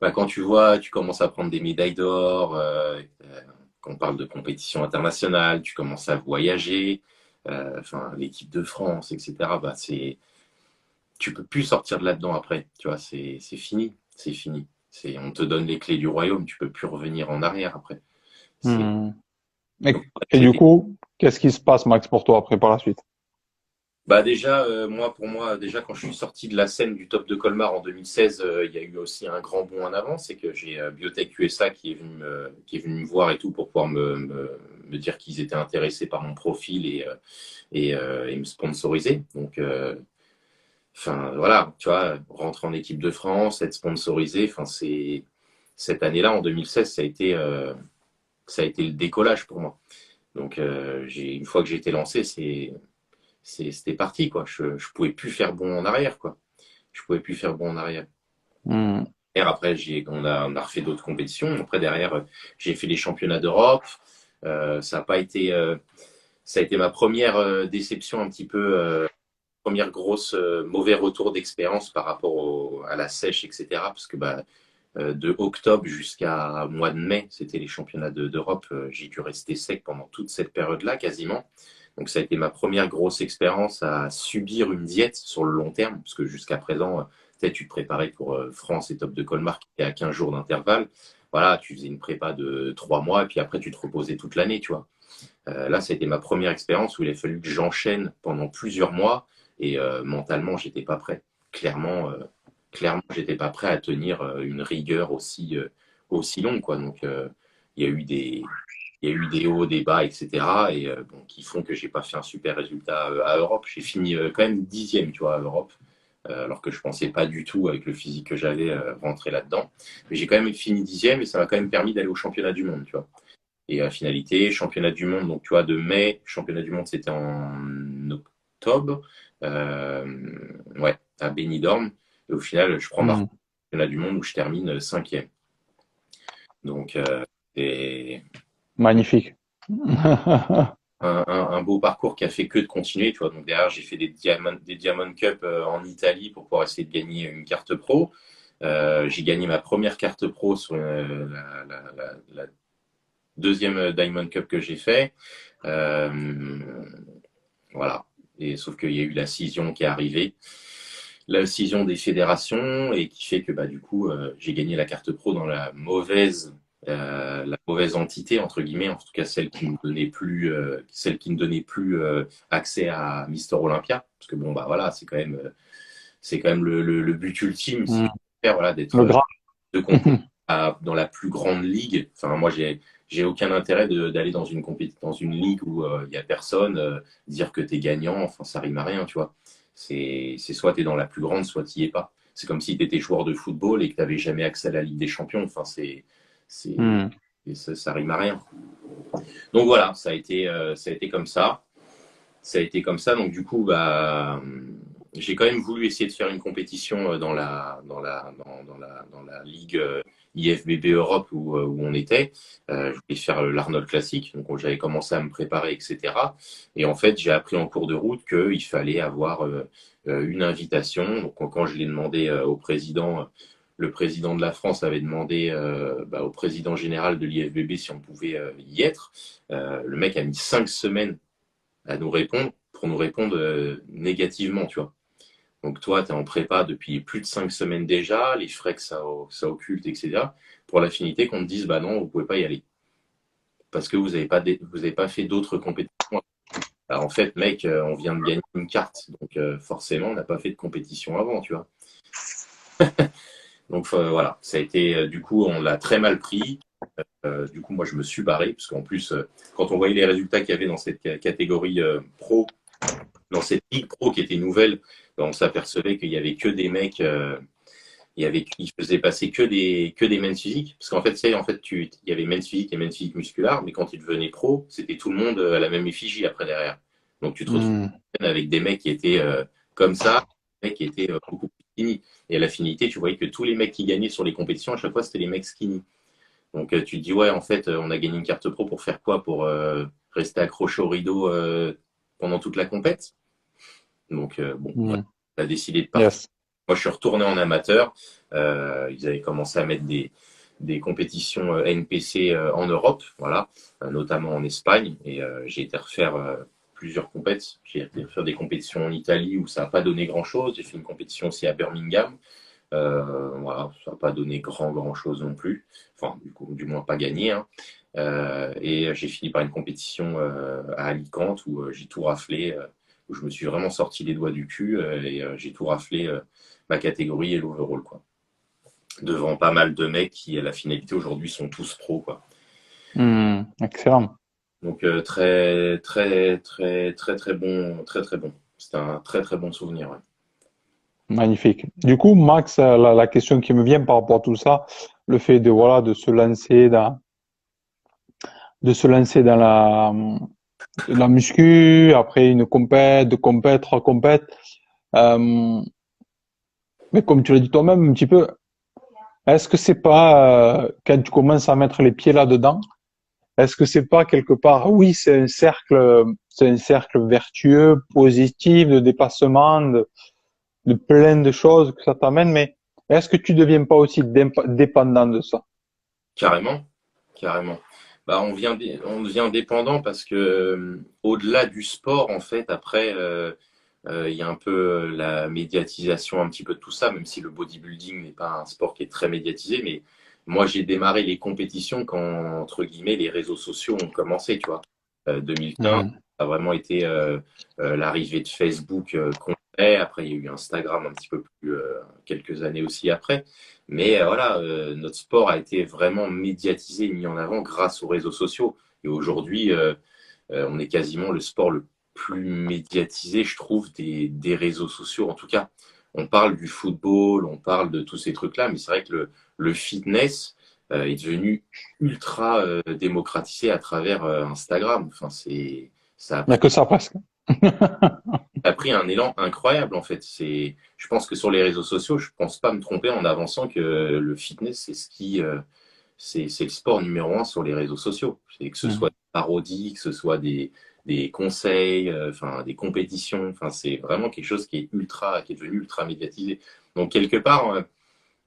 bah, quand tu vois, tu commences à prendre des médailles d'or, quand on parle de compétition internationale, tu commences à voyager, enfin l'équipe de France, etc. Bah tu peux plus sortir de là-dedans après, tu vois, c'est fini, c'est fini. On te donne les clés du royaume, tu peux plus revenir en arrière après. C'est Mhm. Et, donc et du c'était coup, qu'est-ce qui se passe, Max, pour toi après par la suite? Bah déjà, pour moi, déjà quand je suis sorti de la scène du Top de Colmar en 2016, il y a eu aussi un grand bond en avant, c'est que j'ai Biotech USA qui est venu me voir et tout pour pouvoir me dire qu'ils étaient intéressés par mon profil et me sponsoriser. Donc, enfin voilà, tu vois, rentrer en équipe de France, être sponsorisé, enfin c'est cette année-là en 2016, ça a été le décollage pour moi. Donc, une fois que j'ai été lancé, c'était parti, quoi. Je pouvais plus faire bon en arrière, quoi. Je pouvais plus faire bon en arrière. Mhm. Et après, on a refait d'autres compétitions. Après, derrière, j'ai fait les championnats d'Europe. Ça a pas été, ça a été ma première déception un petit peu, première grosse mauvais retour d'expérience par rapport à la sèche, etc. Parce que bah, de octobre jusqu'à mois de mai, c'était les championnats d'Europe. J'ai dû rester sec pendant toute cette période-là, quasiment. Donc ça a été ma première grosse expérience à subir une diète sur le long terme, parce que jusqu'à présent, tu te préparais pour France et Top de Colmar qui était à 15 jours d'intervalle. Voilà, tu faisais une prépa de 3 mois et puis après tu te reposais toute l'année, tu vois. Là, ça a été ma première expérience où il a fallu que j'enchaîne pendant plusieurs mois et mentalement, j'étais pas prêt. Clairement, clairement, j'étais pas prêt à tenir une rigueur aussi longue, quoi. Donc, il y a eu il y a eu des hauts, des bas, etc. Et bon, qui font que j'ai pas fait un super résultat à Europe. J'ai fini quand même dixième, tu vois, à Europe, alors que je pensais pas du tout avec le physique que j'avais rentrer là-dedans. Mais j'ai quand même fini dixième et ça m'a quand même permis d'aller au championnat du monde, tu vois. Et à finalité, championnat du monde, donc tu vois, de mai, championnat du monde, c'était en octobre, ouais, à Benidorm. Et au final, je prends ma Mhm. championnat du monde où je termine cinquième. Donc, c'est Magnifique. un beau parcours qui a fait que de continuer, tu vois. Donc derrière, j'ai fait des Diamond Cup en Italie pour pouvoir essayer de gagner une carte pro. J'ai gagné ma première carte pro sur la deuxième Diamond Cup que j'ai fait. Voilà. Et sauf qu'il y a eu la scission qui est arrivée, la scission des fédérations et qui fait que bah du coup j'ai gagné la carte pro dans la mauvaise entité entre guillemets, en tout cas celle qui ne donnait plus accès à Mister Olympia, parce que bon bah voilà c'est quand même le but ultime, c'est Mhm. voilà Le d'être gras. de concourir dans la plus grande ligue. Enfin, moi, j'ai aucun intérêt d'aller dans une ligue où il y a personne, dire que tu es gagnant, enfin, ça rime à rien, tu vois. C'est soit tu es dans la plus grande, soit tu y es pas. c'est comme si tu étais joueur de football et que tu n'avais jamais accès à la Ligue des Champions. Enfin, c'est, Hmm. ça rime à rien. Donc voilà, ça a été comme ça. Ça a été comme ça. Donc du coup, bah, j'ai quand même voulu essayer de faire une compétition dans la ligue IFBB Europe où on était. Je voulais faire l'Arnold Classic, donc j'avais commencé à me préparer, etc. Et en fait, j'ai appris en cours de route qu'il fallait avoir une invitation. Donc quand je l'ai demandé au président, le président de la France avait demandé au président général de l'IFBB si on pouvait y être. Le mec a mis 5 semaines à nous répondre pour nous répondre négativement, tu vois. Donc toi, tu es en prépa depuis plus de 5 semaines déjà, les frais que ça occulte, etc. Pour la finalité qu'on te dise, bah non, vous pouvez pas y aller. Parce que vous avez pas fait d'autres compétitions. Alors, en fait, mec, on vient de gagner une carte. Donc forcément, on n'a pas fait de compétition avant, tu vois. Donc voilà, ça a été, du coup, on l'a très mal pris. Du coup, moi, je me suis barré, parce qu'en plus, quand on voyait les résultats qu'il y avait dans cette catégorie pro, dans cette ligue pro qui était nouvelle, on s'apercevait qu'il y avait que des mecs, ils faisaient passer que des men's physiques. Parce qu'en fait, il y avait men's physique et men's physique musculaire, mais quand ils devenaient pro, c'était tout le monde à la même effigie après derrière. Donc tu te retrouves Hmm. avec des mecs qui étaient comme ça, des mecs qui étaient beaucoup plus skinny. Et à la finalité, tu voyais que tous les mecs qui gagnaient sur les compétitions, à chaque fois, c'était les mecs skinny. Donc tu te dis, ouais, en fait, on a gagné une carte pro pour faire quoi? Pour rester accroché au rideau pendant toute la compète. Donc, bon, bref, Hmm. on a décidé de partir. Yes. Moi, je suis retourné en amateur. Ils avaient commencé à mettre des compétitions NPC en Europe, voilà, notamment en Espagne. Et j'ai été refaire plusieurs compètes. J'ai été refaire des compétitions en Italie où ça n'a pas donné grand-chose. J'ai fait une compétition aussi à Birmingham. Voilà, ça n'a pas donné grand-chose non plus. Enfin, du coup, du moins pas gagné, hein. Et j'ai fini par une compétition à Alicante où j'ai tout raflé, où je me suis vraiment sorti les doigts du cul et j'ai tout raflé ma catégorie et l'overall, quoi. Devant pas mal de mecs qui, à la finalité aujourd'hui, sont tous pros, quoi. Hmm. Excellent. Donc très très bon. C'était un très très bon souvenir, ouais. Magnifique. Du coup, Max, la question qui me vient par rapport à tout ça, le fait de voilà de se lancer dans la muscu, après une compète, deux compètes, trois compètes. Euh, mais comme tu l'as dit toi-même un petit peu, est-ce que c'est pas quand tu commences à mettre les pieds là-dedans, est-ce que c'est pas quelque part, oui, c'est un cercle vertueux, positif, de dépassement, de plein de choses que ça t'amène, mais est-ce que tu deviens pas aussi dépendant de ça? Carrément, carrément. Bah, on devient dépendant parce que au-delà du sport, en fait, après, il y a un peu la médiatisation un petit peu de tout ça, même si le bodybuilding n'est pas un sport qui est très médiatisé. Mais moi, j'ai démarré les compétitions quand, entre guillemets, les réseaux sociaux ont commencé, tu vois. 2015, Mhm. ça a vraiment été l'arrivée de Facebook complet. Après, il y a eu Instagram un petit peu plus quelques années aussi après. Mais voilà, notre sport a été vraiment médiatisé, mis en avant grâce aux réseaux sociaux. Et aujourd'hui, on est quasiment le sport le plus médiatisé, je trouve, des réseaux sociaux. En tout cas, on parle du football, on parle de tous ces trucs-là, mais c'est vrai que le fitness est devenu ultra démocratisé à travers Instagram. Enfin, ça Il n'y a que ça presque. a pris un élan incroyable en fait. Je pense que sur les réseaux sociaux, je pense pas me tromper en avançant que le fitness, c'est le sport numéro un sur les réseaux sociaux. Que ce soit Mhm. des parodies, que ce soit des conseils, enfin des compétitions. Enfin, c'est vraiment quelque chose qui est devenu ultra médiatisé. Donc quelque part,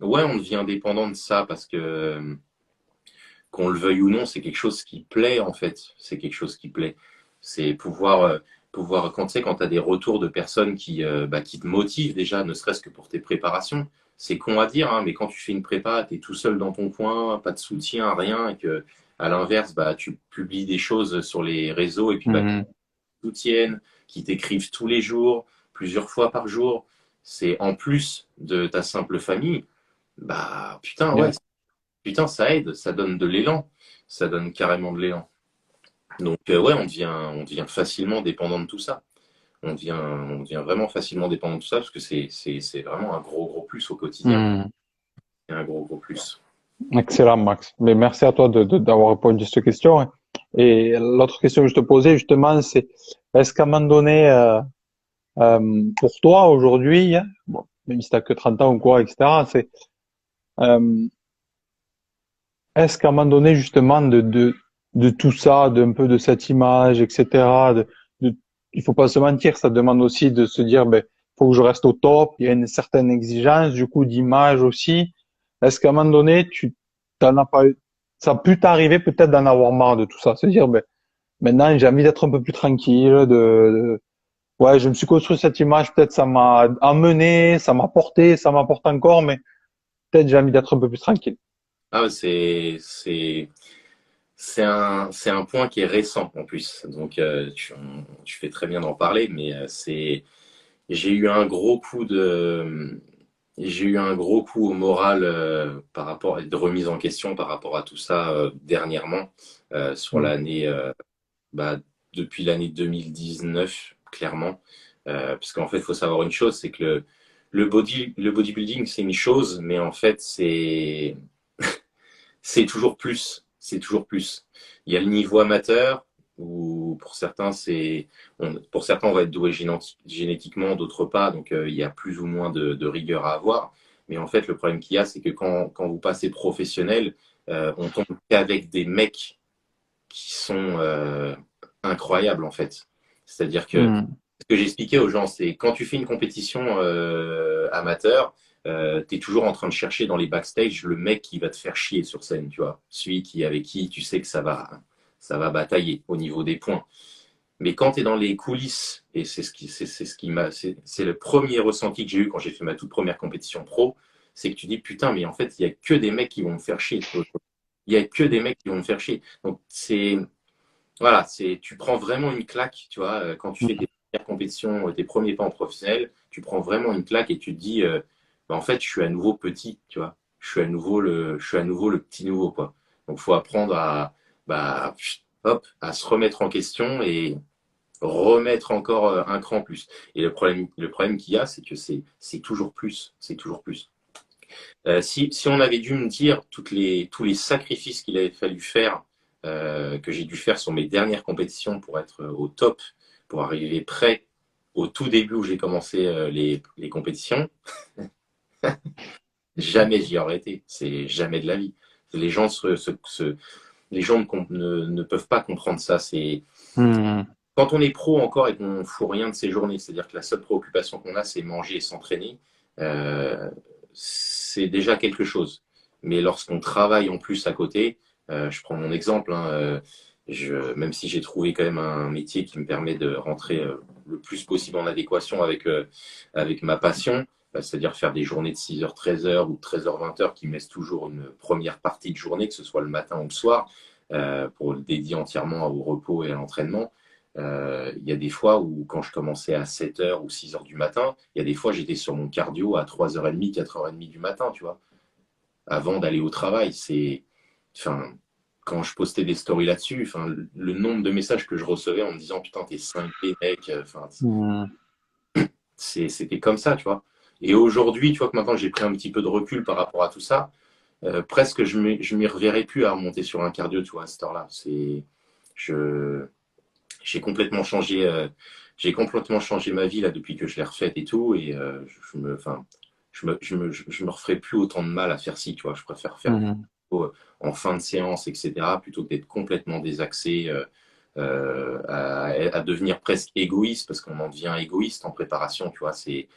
ouais, on devient dépendant de ça parce que qu'on le veuille ou non, c'est quelque chose qui plaît en fait. C'est quelque chose qui plaît. C'est pouvoir quand tu sais, quand tu as des retours de personnes qui te motivent déjà, ne serait-ce que pour tes préparations. C'est con à dire, hein, mais quand tu fais une prépa, tu es tout seul dans ton coin, pas de soutien, rien, et que à l'inverse, bah, tu publies des choses sur les réseaux et puis bah, qui Mhm. te soutiennent, qui t'écrivent tous les jours, plusieurs fois par jour. C'est en plus de ta simple famille, bah putain, ouais, Yeah. putain, ça aide, ça donne de l'élan, ça donne carrément de l'élan. Donc ouais, on devient facilement dépendant de tout ça. on devient vraiment facilement dépendant de tout ça parce que c'est vraiment un gros plus au quotidien. Hmm. C'est un gros plus. Excellent, Max. Mais merci à toi d'avoir répondu à cette question. Et l'autre question que je te posais, justement, c'est est-ce qu'à un moment donné, pour toi, aujourd'hui, hein, bon, même si tu que 30 ans ou quoi, etc., euh, est-ce qu'à un moment donné, justement, de tout ça, d'un peu de cette image, etc., il faut pas se mentir, ça demande aussi de se dire, ben, faut que je reste au top, il y a une certaine exigence, du coup, d'image aussi. Est-ce qu'à un moment donné, tu t'en as pas eu, ça a pu t'arriver peut-être d'en avoir marre de tout ça, se dire, ben, maintenant, j'ai envie d'être un peu plus tranquille, ouais, je me suis construit cette image, peut-être ça m'a amené, ça m'a porté, ça m'apporte encore, mais peut-être j'ai envie d'être un peu plus tranquille. Ah, c'est un point qui est récent en plus. Donc, tu fais très bien d'en parler, mais j'ai eu un gros coup j'ai eu un gros coup au moral par rapport de remise en question par rapport à tout ça dernièrement sur Hmm. l'année, bah, depuis l'année 2019, clairement. Parce qu'en fait, il faut savoir une chose, c'est que le bodybuilding, c'est une chose, mais en fait, c'est toujours plus. C'est toujours plus. Il y a le niveau amateur où pour certains pour certains on va être doué génétiquement, d'autres pas. Donc il y a plus ou moins de rigueur à avoir. Mais en fait le problème qu'il y a c'est que quand vous passez professionnel, on tombe qu'avec des mecs qui sont incroyables en fait. C'est-à-dire que Hmm. ce que j'expliquais aux gens, c'est quand tu fais une compétition amateur, tu es toujours en train de chercher dans les backstage le mec qui va te faire chier sur scène, tu vois. Celui avec qui tu sais que ça va batailler au niveau des points. Mais quand tu es dans les coulisses, et c'est ce qui m'a, c'est le premier ressenti que j'ai eu quand j'ai fait ma toute première compétition pro, c'est que tu dis putain, mais en fait, il y a que des mecs qui vont me faire chier. Il y a que des mecs qui vont me faire chier. Donc voilà, tu prends vraiment une claque, tu vois, quand tu fais tes premières compétitions, tes premiers pas en professionnel, tu prends vraiment une claque et tu te dis, bah, en fait, je suis à nouveau petit, tu vois, je suis à nouveau le petit nouveau, quoi. Donc, faut apprendre bah, hop, à se remettre en question et remettre encore un cran plus. Et le problème qu'il y a, c'est que c'est toujours plus, c'est toujours plus. Si on avait dû me dire tous les sacrifices qu'il avait fallu faire, que j'ai dû faire sur mes dernières compétitions pour être au top, pour arriver prêt au tout début où j'ai commencé les compétitions, jamais j'y aurais été. C'est jamais de la vie. Les gens, les gens ne peuvent pas comprendre ça. Hmm. Quand on est pro encore et qu'on ne fout rien de ses journées, c'est-à-dire que la seule préoccupation qu'on a, c'est manger et s'entraîner, c'est déjà quelque chose. Mais lorsqu'on travaille en plus à côté, je prends mon exemple, hein, même si j'ai trouvé quand même un métier qui me permet de rentrer le plus possible en adéquation avec ma passion, c'est-à-dire faire des journées de 6h, 13h ou de 13h, 20h qui me laissent toujours une première partie de journée, que ce soit le matin ou le soir, pour le dédier entièrement au repos et à l'entraînement. Il y a des fois où, quand je commençais à 7h ou 6h du matin, il y a des fois, j'étais sur mon cardio à 3h30, 4h30 du matin, tu vois, avant d'aller au travail. Enfin, quand je postais des stories là-dessus, enfin, le nombre de messages que je recevais en me disant, putain, t'es cinglé, mec, enfin, Hmm. c'était comme ça, tu vois. Et aujourd'hui, tu vois que maintenant j'ai pris un petit peu de recul par rapport à tout ça, presque je m'y reverrai plus à remonter sur un cardio, tu vois, à cette heure-là. Je, j'ai complètement changé, j'ai complètement changé ma vie là depuis que je l'ai refaite et tout, et enfin, je me referai plus autant de mal à faire ci, tu vois. Je préfère faire Hmm. en fin de séance, etc., plutôt que d'être complètement désaxé, à devenir presque égoïste, parce qu'on en devient égoïste en préparation, tu vois. C'est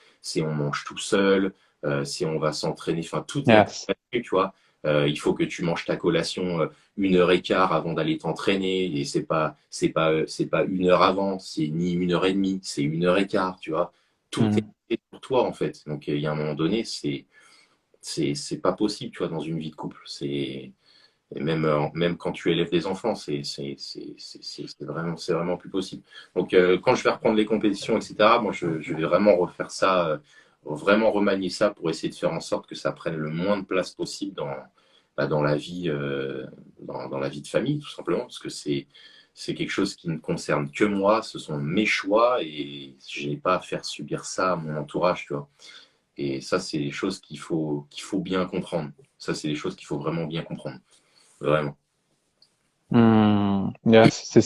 on mange tout seul, si on va s'entraîner, enfin, tout est Yes. là-dessus, tu vois. Il faut que tu manges ta collation 1h15 avant d'aller t'entraîner, et c'est pas 1 heure avant, c'est ni 1h30, c'est 1h15, tu vois. Tout est Hmm. fait pour toi, en fait. Donc, il y a un moment donné, c'est pas possible, tu vois, dans une vie de couple. Et même, même quand tu élèves des enfants, c'est vraiment plus possible. Donc, quand je vais reprendre les compétitions, etc., moi, je vais vraiment refaire ça, vraiment remanier ça pour essayer de faire en sorte que ça prenne le moins de place possible dans la vie, dans la vie de famille, tout simplement, parce que c'est quelque chose qui ne concerne que moi, ce sont mes choix et je n'ai pas à faire subir ça à mon entourage, tu vois. Et ça, c'est des choses qu'il faut bien comprendre. Ça, c'est des choses qu'il faut vraiment bien comprendre. Vraiment. Yes,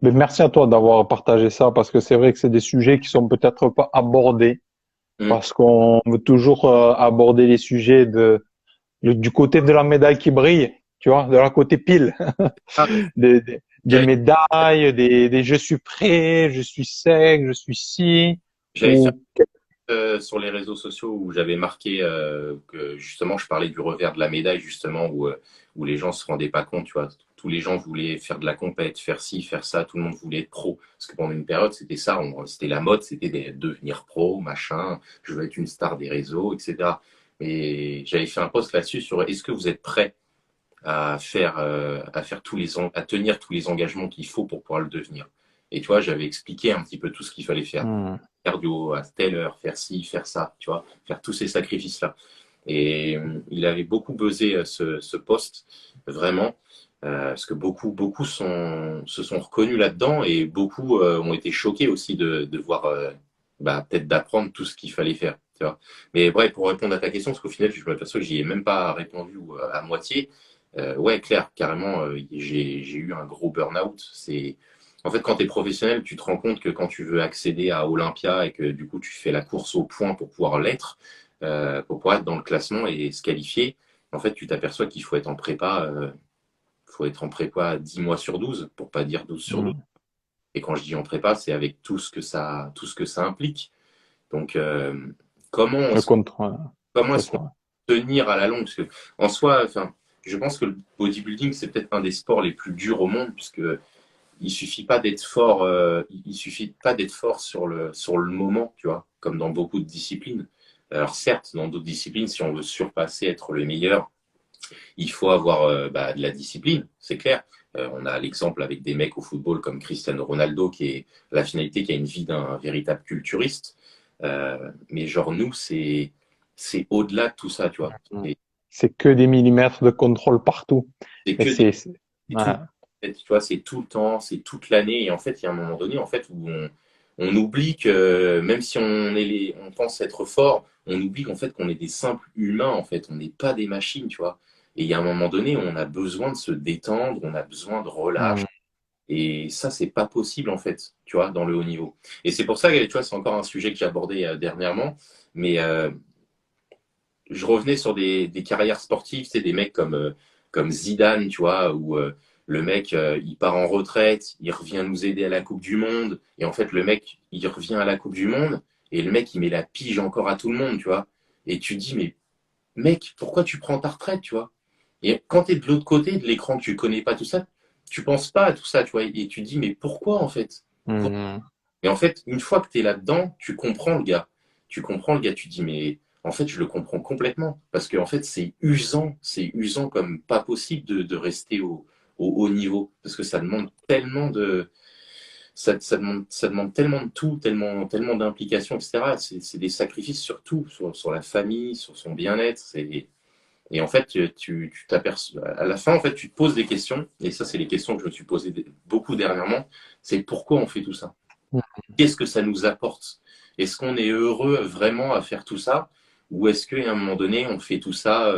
Mais merci à toi d'avoir partagé ça parce que c'est vrai que c'est des sujets qui sont peut-être pas abordés Mm. parce qu'on veut toujours aborder les sujets du côté de la médaille qui brille, tu vois, de la côté pile, Ah, des j'avais médailles, des je suis prêt, je suis sec, je suis ci, j'avais fait ou sur les réseaux sociaux où j'avais marqué que justement je parlais du revers de la médaille justement où les gens se rendaient pas compte, tu vois. Tous les gens voulaient faire de la compète, faire ci, faire ça, tout le monde voulait être pro. Parce que pendant une période, c'était ça, c'était la mode, c'était devenir pro, machin, je veux être une star des réseaux, etc. Et j'avais fait un post là-dessus sur est-ce que vous êtes prêt à faire à tenir tous les engagements qu'il faut pour pouvoir le devenir. Et tu vois, j'avais expliqué un petit peu tout ce qu'il fallait faire Hmm. cardio à telle heure, faire ci, faire ça, tu vois, faire tous ces sacrifices-là. Et il avait beaucoup buzzé ce poste, vraiment, parce que beaucoup se sont reconnus là-dedans et beaucoup ont été choqués aussi de voir, peut-être d'apprendre tout ce qu'il fallait faire. Tu vois. Mais bref, pour répondre à ta question, parce qu'au final, je m'aperçois que j'y ai même pas répondu à moitié. Ouais, clair, carrément, j'ai eu un gros burn-out. En fait, quand tu es professionnel, tu te rends compte que quand tu veux accéder à Olympia et que du coup tu fais la course au point pour pouvoir être dans le classement et se qualifier, en fait, tu t'aperçois qu'il faut être en prépa 10 mois sur 12, pour pas dire 12 sur 12. Hmm. Et quand je dis en prépa, c'est avec tout ce que ça implique. Donc, comment Le est-ce, contrôle, comment c'est est-ce qu'on ça. peut tenir à la longue? Parce que, en soi, enfin, je pense que le bodybuilding, c'est peut-être un des sports les plus durs au monde, puisque il suffit pas d'être fort, il suffit pas d'être fort sur le moment, tu vois, comme dans beaucoup de disciplines. Alors certes, dans d'autres disciplines, si on veut surpasser, être le meilleur, il faut avoir de la discipline, c'est clair. On a l'exemple avec des mecs au football comme Cristiano Ronaldo, qui est la finalité, qui a une vie d'un véritable culturiste. Mais genre nous, c'est au-delà de tout ça, tu vois. Hmm. Et C'est que des millimètres de contrôle partout. c'est Et que c'est tout, ouais. tu vois, c'est tout le temps, c'est toute l'année. Et en fait, il y a un moment donné, en fait, où on oublie que même si on pense être fort, on oublie qu'en fait qu'on est des simples humains. En fait, on n'est pas des machines, tu vois. Et il y a un moment donné, on a besoin de se détendre, on a besoin de relâche. Hmm. Et ça, c'est pas possible en fait, tu vois, dans le haut niveau. Et c'est pour ça que, tu vois, c'est encore un sujet que j'ai abordé dernièrement. Mais je revenais sur des carrières sportives, c'est des mecs comme Zidane, tu vois, où le mec, il part en retraite, il revient nous aider à la Coupe du Monde, et en fait, le mec, il revient à la Coupe du Monde, et le mec, il met la pige encore à tout le monde, tu vois. Et tu dis, mais mec, pourquoi tu prends ta retraite, tu vois? Et quand tu es de l'autre côté de l'écran, que tu connais pas tout ça, tu penses pas à tout ça, tu vois, et tu dis, mais pourquoi en fait? Hmm. Et en fait, une fois que tu es là-dedans, tu comprends le gars. Tu comprends le gars, tu dis, mais en fait, je le comprends complètement. Parce qu'en fait, c'est usant comme pas possible de rester au haut niveau. Parce que ça demande tellement ça demande tellement de tout, tellement d'implications, etc. C'est des sacrifices sur tout, sur la famille, sur son bien-être. Et en fait, tu t'aperçois, à la fin, en fait, tu te poses des questions. Et ça, c'est les questions que je me suis posées beaucoup dernièrement. C'est pourquoi on fait tout ça? Qu'est-ce que ça nous apporte? Est-ce qu'on est heureux vraiment à faire tout ça? Ou est-ce qu'à un moment donné, on fait tout ça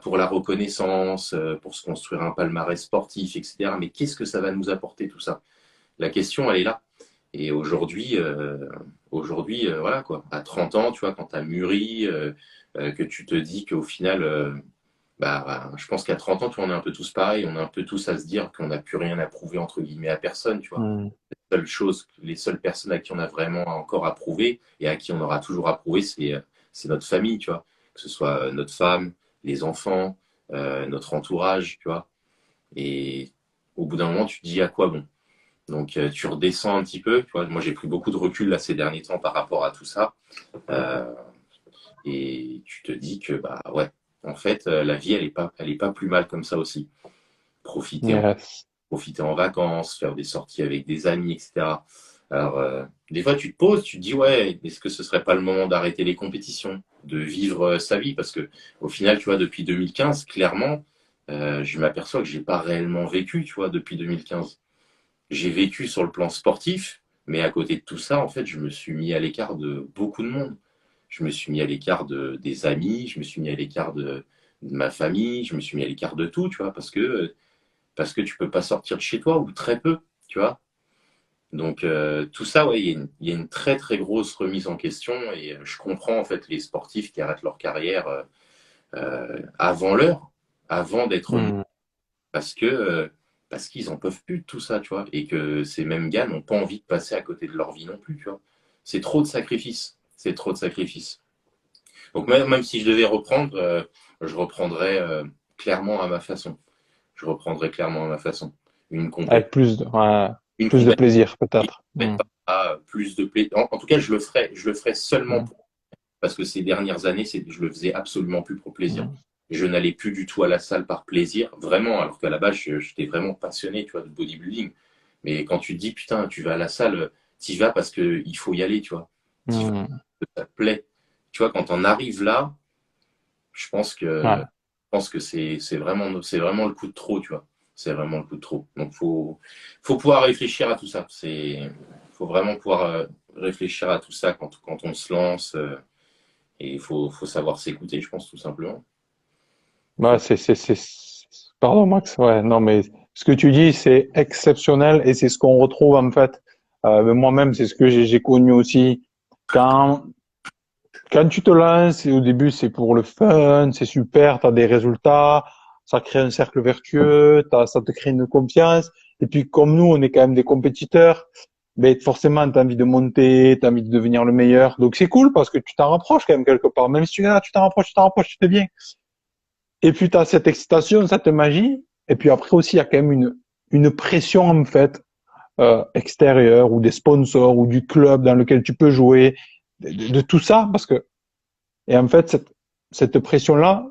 pour la reconnaissance, pour se construire un palmarès sportif, etc. Mais qu'est-ce que ça va nous apporter tout ça? La question, elle est là. Et aujourd'hui, voilà quoi, à 30 ans, tu vois, quand tu as mûri, que tu te dis qu'au final, je pense qu'à 30 ans, tu vois, on est un peu tous pareils, on est un peu tous à se dire qu'on n'a plus rien à prouver, entre guillemets, à personne, tu vois. Hmm. Les seules personnes à qui on a vraiment encore à prouver et à qui on aura toujours à prouver, c'est notre famille, tu vois. Que ce soit notre femme, les enfants, notre entourage, tu vois. Et au bout d'un moment, tu te dis à quoi bon. Donc tu redescends un petit peu, tu vois. Moi, j'ai pris beaucoup de recul là ces derniers temps par rapport à tout ça. Euh, et tu te dis que bah ouais, en fait, la vie, elle est pas plus mal comme ça aussi. Profiter Yes. profiter en vacances, faire des sorties avec des amis, etc. Alors, des fois, tu te poses, tu te dis, ouais, est-ce que ce serait pas le moment d'arrêter les compétitions, de vivre sa vie? Parce que, au final, tu vois, depuis 2015, clairement, je m'aperçois que j'ai pas réellement vécu, tu vois, depuis 2015. j'ai vécu sur le plan sportif, mais à côté de tout ça, en fait, je me suis mis à l'écart de beaucoup de monde. Je me suis mis à l'écart des amis, je me suis mis à l'écart de ma famille, je me suis mis à l'écart de tout, tu vois, parce que tu peux pas sortir de chez toi ou très peu, tu vois. Donc tout ça, ouais, il y a une très très grosse remise en question et je comprends en fait les sportifs qui arrêtent leur carrière avant l'heure, avant d'être au bout, Hmm. parce que parce qu'ils en peuvent plus de tout ça, tu vois, et que ces mêmes gars n'ont pas envie de passer à côté de leur vie non plus, tu vois. C'est trop de sacrifices, c'est trop de sacrifices. Donc même si je devais reprendre, je reprendrais clairement à ma façon. Je reprendrais clairement à ma façon. Une compète, Avec plus de, ouais, une plus de compète, plaisir, peut-être. peut-être Hmm. pas plus de plaisir. En tout cas, je le ferais seulement Hmm. pour, parce que ces dernières années, je le faisais absolument plus pour plaisir. Hmm. Je n'allais plus du tout à la salle par plaisir, vraiment, alors qu'à la base, j'étais vraiment passionné, tu vois, de bodybuilding. Mais quand tu te dis, putain, tu vas à la salle, tu y vas parce que il faut y aller, tu vois. Tu vas Hmm. parce que ça te plaît. Tu vois, quand on arrive là, je Ouais. pense que c'est vraiment le coup de trop, tu vois. C'est vraiment le coup de trop. Donc faut pouvoir réfléchir à tout ça. Faut vraiment pouvoir réfléchir à tout ça quand on se lance. Et faut savoir s'écouter, je pense tout simplement. Bah, Faut pardon, Max. Ouais, non, mais ce que tu dis, c'est exceptionnel et c'est ce qu'on retrouve, en fait. Mais moi-même, c'est ce que j'ai connu aussi. Quand, quand tu te lances, et au début, c'est pour le fun, c'est super, tu as des résultats, ça crée un cercle vertueux, ça te crée une confiance. Et puis, comme nous, on est quand même des compétiteurs, ben, forcément, tu as envie de monter, tu as envie de devenir le meilleur. Donc, c'est cool parce que tu t'en rapproches quand même quelque part. Même si tu es là, tu t'en rapproches, tu fais bien. Et puis, tu as cette excitation, cette magie. Et puis après aussi, il y a quand même une pression, en fait, extérieure ou des sponsors ou du club dans lequel tu peux jouer, de tout ça. Parce que, et en fait, cette pression-là,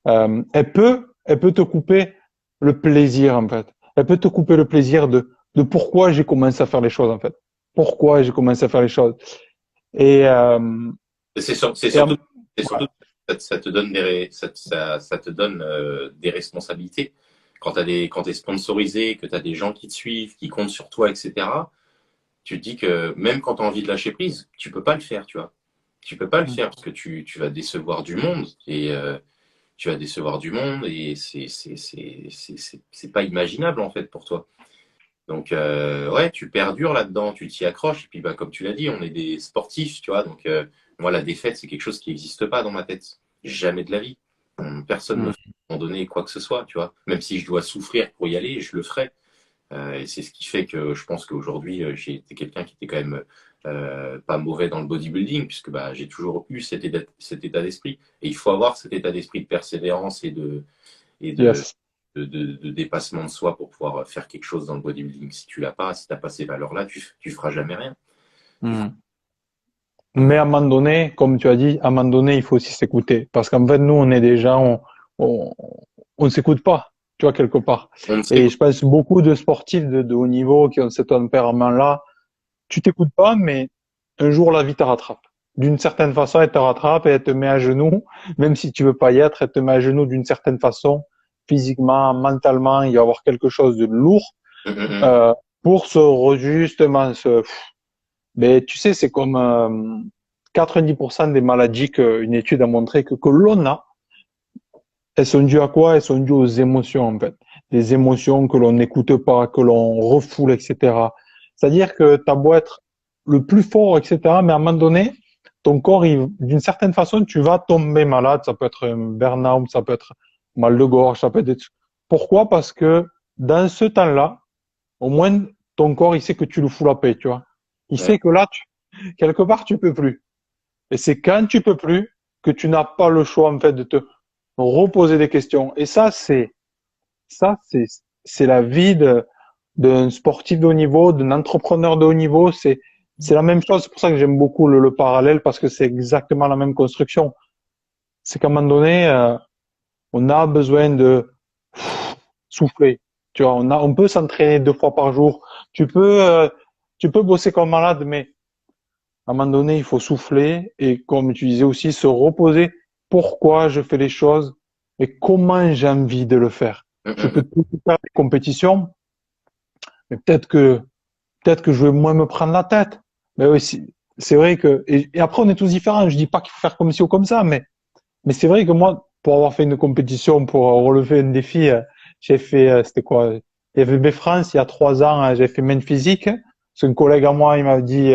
elle peut te couper le plaisir, en fait. Elle peut te couper le plaisir de pourquoi j'ai commencé à faire les choses, en fait. Pourquoi j'ai commencé à faire les choses. Et, c'est et surtout, c'est ouais. surtout ça te donne ça te donne des responsabilités. Quand t'es sponsorisé, que tu as des gens qui te suivent, qui comptent sur toi, etc., tu te dis que même quand tu as envie de lâcher prise, tu peux pas le faire, tu vois. Tu peux pas le faire parce que tu vas décevoir du monde et tu vas décevoir du monde et c'est pas imaginable en fait pour toi. Donc ouais, tu perdures là-dedans, tu t'y accroches et puis bah comme tu l'as dit, on est des sportifs, tu vois. Donc moi la défaite c'est quelque chose qui n'existe pas dans ma tête, jamais de la vie. Personne me Mm. fait abandonner quoi que ce soit, tu vois. Même si je dois souffrir pour y aller, je le ferai. Et c'est ce qui fait que je pense qu'aujourd'hui, j'ai été quelqu'un qui était quand même pas mauvais dans le bodybuilding, puisque bah, j'ai toujours eu cet état d'esprit. Et il faut avoir cet état d'esprit de persévérance et Yes. de dépassement de soi pour pouvoir faire quelque chose dans le bodybuilding. Si tu l'as pas, si tu n'as pas ces valeurs-là, tu feras jamais rien. Mm. Donc, Mais à un moment donné, comme tu as dit, à un moment donné, il faut aussi s'écouter. Parce qu'en fait, nous, on est des gens, on, on ne s'écoute pas, tu vois, quelque part. on ne Et s'écoute. je pense beaucoup de sportifs de haut niveau qui ont cet tempérament-là, tu t'écoutes pas, mais un jour, la vie te rattrape. D'une certaine façon, elle te rattrape et elle te met à genoux, même si tu veux pas y être, elle te met à genoux d'une certaine façon, physiquement, mentalement, il va y avoir quelque chose de lourd, euh, pour justement, mais tu sais, c'est comme 90% des maladies qu'une étude a montré que l'on a, elles sont dues à quoi? Elles sont dues aux émotions, en fait. Des émotions que l'on n'écoute pas, que l'on refoule, etc. C'est-à-dire que tu as beau être le plus fort, etc., mais à un moment donné, ton corps, d'une certaine façon, tu vas tomber malade. Ça peut être un burn-out, ça peut être mal de gorge, ça peut être... Pourquoi? Parce que dans ce temps-là, au moins, ton corps, il sait que tu le fous la paix, tu vois. Il Ouais. sait que là, quelque part, tu peux plus. Et c'est quand tu peux plus que tu n'as pas le choix, en fait, de te reposer des questions. Et ça, c'est la vie d'un sportif de haut niveau, d'un entrepreneur de haut niveau. C'est la même chose. C'est pour ça que j'aime beaucoup le parallèle parce que c'est exactement la même construction. C'est qu'à un moment donné, on a besoin de souffler. Tu vois, on peut s'entraîner 2 fois par jour. Tu peux bosser comme malade, mais à un moment donné, il faut souffler et, comme tu disais aussi, se reposer. Pourquoi je fais les choses et comment j'ai envie de le faire. Je peux tout faire des compétitions, mais peut-être que je vais moins me prendre la tête. Mais aussi, c'est vrai que, et après, on est tous différents. Je dis pas qu'il faut faire comme ci ou comme ça, mais c'est vrai que moi, pour avoir fait une compétition, pour relever un défi, j'ai fait, c'était quoi? Il y avait B France il y a 3 ans, j'ai fait main physique. C'est un collègue à moi, il m'a dit,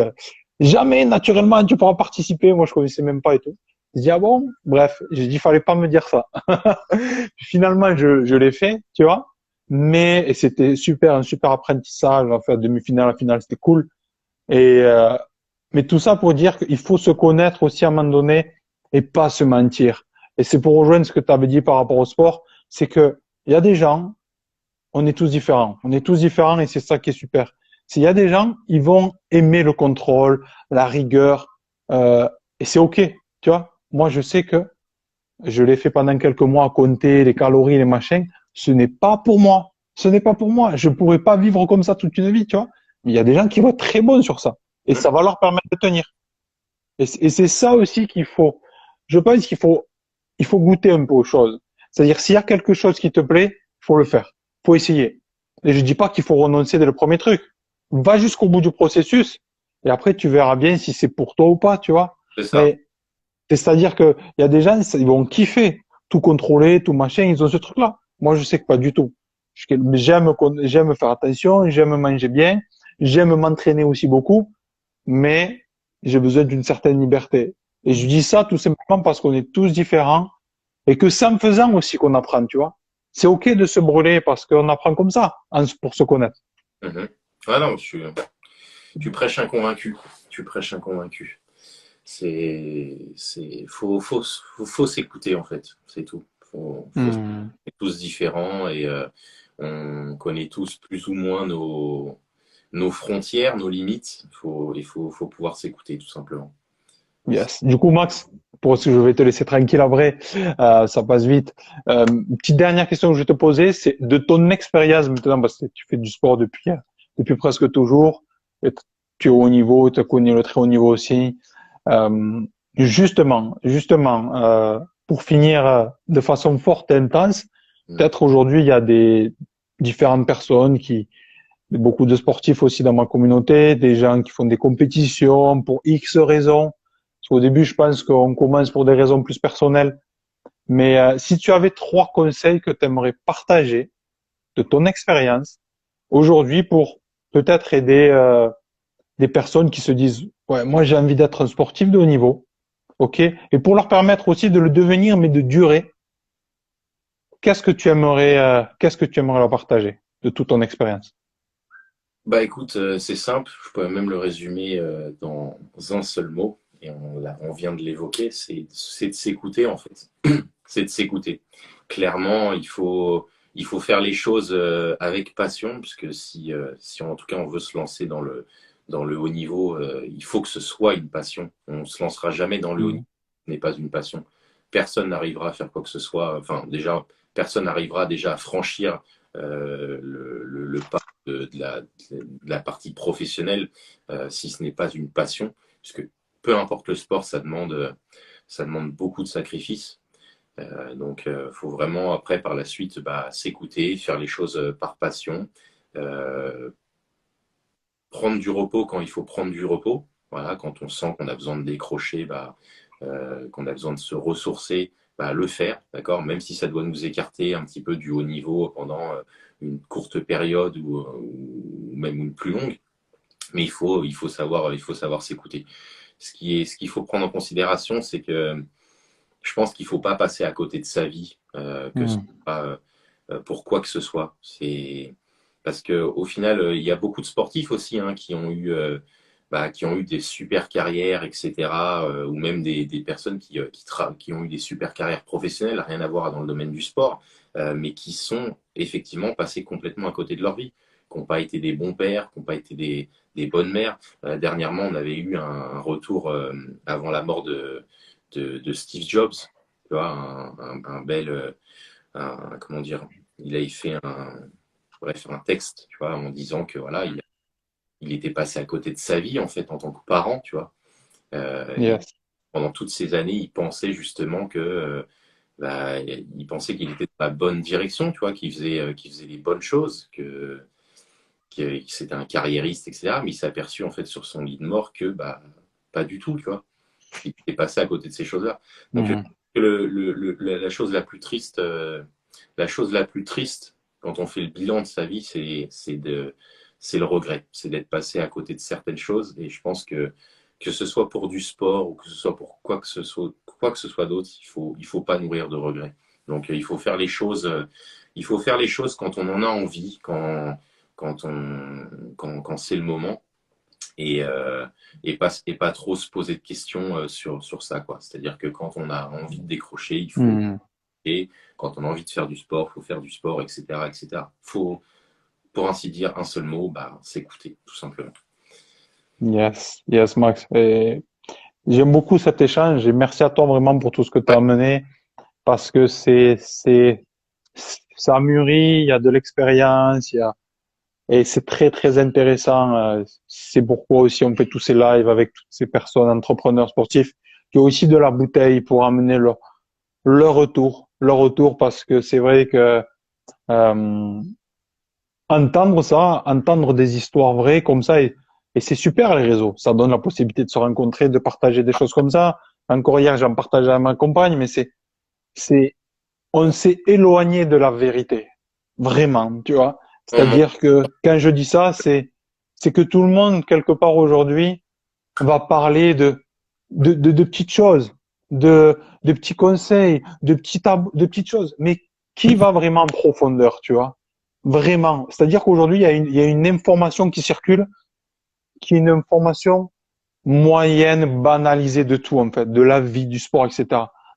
jamais, naturellement, tu pourras participer. Moi, je connaissais même pas et tout. J'ai dit, ah bon? Bref, j'ai dit, fallait pas me dire ça. Finalement, je l'ai fait, tu vois. Mais, et c'était super, un super apprentissage. On a fait la demi-finale, la finale, c'était cool. Et, mais tout ça pour dire qu'il faut se connaître aussi à un moment donné et pas se mentir. Et c'est pour rejoindre ce que tu avais dit par rapport au sport, c'est que il y a des gens, on est tous différents. On est tous différents et c'est ça qui est super. S'il y a des gens, ils vont aimer le contrôle, la rigueur, et c'est ok. Tu vois, moi je sais que je l'ai fait pendant quelques mois à compter les calories, les machins. Ce n'est pas pour moi. Ce n'est pas pour moi. Je pourrais pas vivre comme ça toute une vie, tu vois. Mais il y a des gens qui vont être très bons sur ça. Et ça va leur permettre de tenir. Et c'est ça aussi qu'il faut. Je pense il faut goûter un peu aux choses. C'est-à-dire, s'il y a quelque chose qui te plaît, il faut le faire. Il faut essayer. Et je dis pas qu'il faut renoncer dès le premier truc. Va jusqu'au bout du processus. Et après, tu verras bien si c'est pour toi ou pas, tu vois. C'est ça. Mais c'est-à-dire que il y a des gens, ils vont kiffer tout contrôler, tout machin, ils ont ce truc-là. Moi, je sais que pas du tout. J'aime faire attention, j'aime manger bien, j'aime m'entraîner aussi beaucoup, mais j'ai besoin d'une certaine liberté. Et je dis ça tout simplement parce qu'on est tous différents et que c'est en faisant aussi qu'on apprend, tu vois. C'est ok de se brûler parce qu'on apprend comme ça pour se connaître. Mhm. Ah non, tu prêches un convaincu. Tu prêches un convaincu. Faut s'écouter en fait, c'est tout. Hmm. On est tous différents et on connaît tous plus ou moins nos frontières, nos limites. Faut pouvoir s'écouter tout simplement. Yes. Du coup, Max, pour ce que je vais te laisser tranquille après, ça passe vite. Une petite dernière question que je vais te poser, c'est de ton expérience maintenant, parce que tu fais du sport depuis presque toujours, et tu es au haut niveau, tu connais le très haut niveau aussi. Euh, justement, pour finir de façon forte et intense, Mm. peut-être aujourd'hui il y a des différentes personnes beaucoup de sportifs aussi dans ma communauté, des gens qui font des compétitions pour X raisons. Parce qu'au début, je pense qu'on commence pour des raisons plus personnelles. Mais si tu avais 3 conseils que tu aimerais partager de ton expérience aujourd'hui pour peut-être aider des personnes qui se disent, ouais, moi j'ai envie d'être un sportif de haut niveau, ok, et pour leur permettre aussi de le devenir, mais de durer, qu'est-ce que tu aimerais leur partager de toute ton expérience? Bah écoute, c'est simple, je pourrais même le résumer dans un seul mot, et on vient de l'évoquer, c'est de s'écouter en fait. C'est de s'écouter. Clairement, il faut faire les choses avec passion, puisque si en tout cas on veut se lancer dans le haut niveau, il faut que ce soit une passion. On ne se lancera jamais dans le haut niveau, Mm. ce n'est pas une passion. Personne n'arrivera à faire quoi que ce soit, enfin déjà, personne n'arrivera déjà à franchir le pas de la partie professionnelle si ce n'est pas une passion, puisque peu importe le sport, ça demande beaucoup de sacrifices. Donc, faut vraiment après par la suite s'écouter, faire les choses par passion, euh, prendre du repos quand il faut prendre du repos. Voilà, quand on sent qu'on a besoin de décrocher, qu'on a besoin de se ressourcer, le faire, d'accord, même si ça doit nous écarter un petit peu du haut niveau pendant une courte période ou même une plus longue. Mais il faut savoir s'écouter. Ce qu'il faut prendre en considération, c'est que je pense qu'il ne faut pas passer à côté de sa vie, que ce Mm. soit pour quoi que ce soit. C'est parce que au final, il y a beaucoup de sportifs aussi hein, qui ont eu des super carrières, etc. Ou même des personnes qui ont eu des super carrières professionnelles, rien à voir dans le domaine du sport, mais qui sont effectivement passés complètement à côté de leur vie, qui n'ont pas été des bons pères, qui n'ont pas été des bonnes mères. Dernièrement, on avait eu un retour avant la mort de Steve Jobs, tu vois, un bel, comment dire, il avait fait bref, un texte, tu vois, en disant que voilà, il était passé à côté de sa vie en fait en tant que parent, tu vois. Yes. Pendant toutes ces années, il pensait justement que il pensait qu'il était dans la bonne direction, tu vois, qu'il faisait les bonnes choses, que que c'était un carriériste, etc. Mais il s'est aperçu en fait sur son lit de mort que bah pas du tout, tu vois. Il est passé à côté de ces choses-là. Donc Mhm. la chose la plus triste, la chose la plus triste quand on fait le bilan de sa vie, c'est le regret, c'est d'être passé à côté de certaines choses. Et je pense que ce soit pour du sport ou que ce soit pour quoi que ce soit d'autre, il faut pas nourrir de regrets. Donc il faut faire les choses, il faut faire les choses quand on en a envie, quand quand c'est le moment et, et pas trop se poser de questions sur ça, quoi. C'est-à-dire que quand on a envie de décrocher, il faut Mhm. et quand on a envie de faire du sport, il faut faire du sport, etc., etc. Faut, pour ainsi dire, un seul mot, bah, s'écouter, tout simplement. Yes, yes, Max. Et j'aime beaucoup cet échange et merci à toi vraiment pour tout ce que tu as Ouais. amené parce que ça mûrit, il y a de l'expérience, et c'est très, très intéressant. C'est pourquoi aussi on fait tous ces lives avec toutes ces personnes, entrepreneurs sportifs, qui ont aussi de la bouteille pour amener leur retour parce que c'est vrai que, euh, entendre ça, entendre des histoires vraies comme ça, et c'est super les réseaux. Ça donne la possibilité de se rencontrer, de partager des choses comme ça. Encore hier, j'en partageais à ma compagne, mais c'est, on s'est éloigné de la vérité. Vraiment, tu vois. On monte, C'est-à-dire que quand je dis ça, c'est que tout le monde, quelque part aujourd'hui, va parler de petites choses, de petits conseils, de petites choses. Mais qui va vraiment en profondeur, tu vois? Vraiment. C'est-à-dire qu'aujourd'hui, il y a une information qui circule, qui est une information moyenne, banalisée de tout, en fait, de la vie, du sport, etc.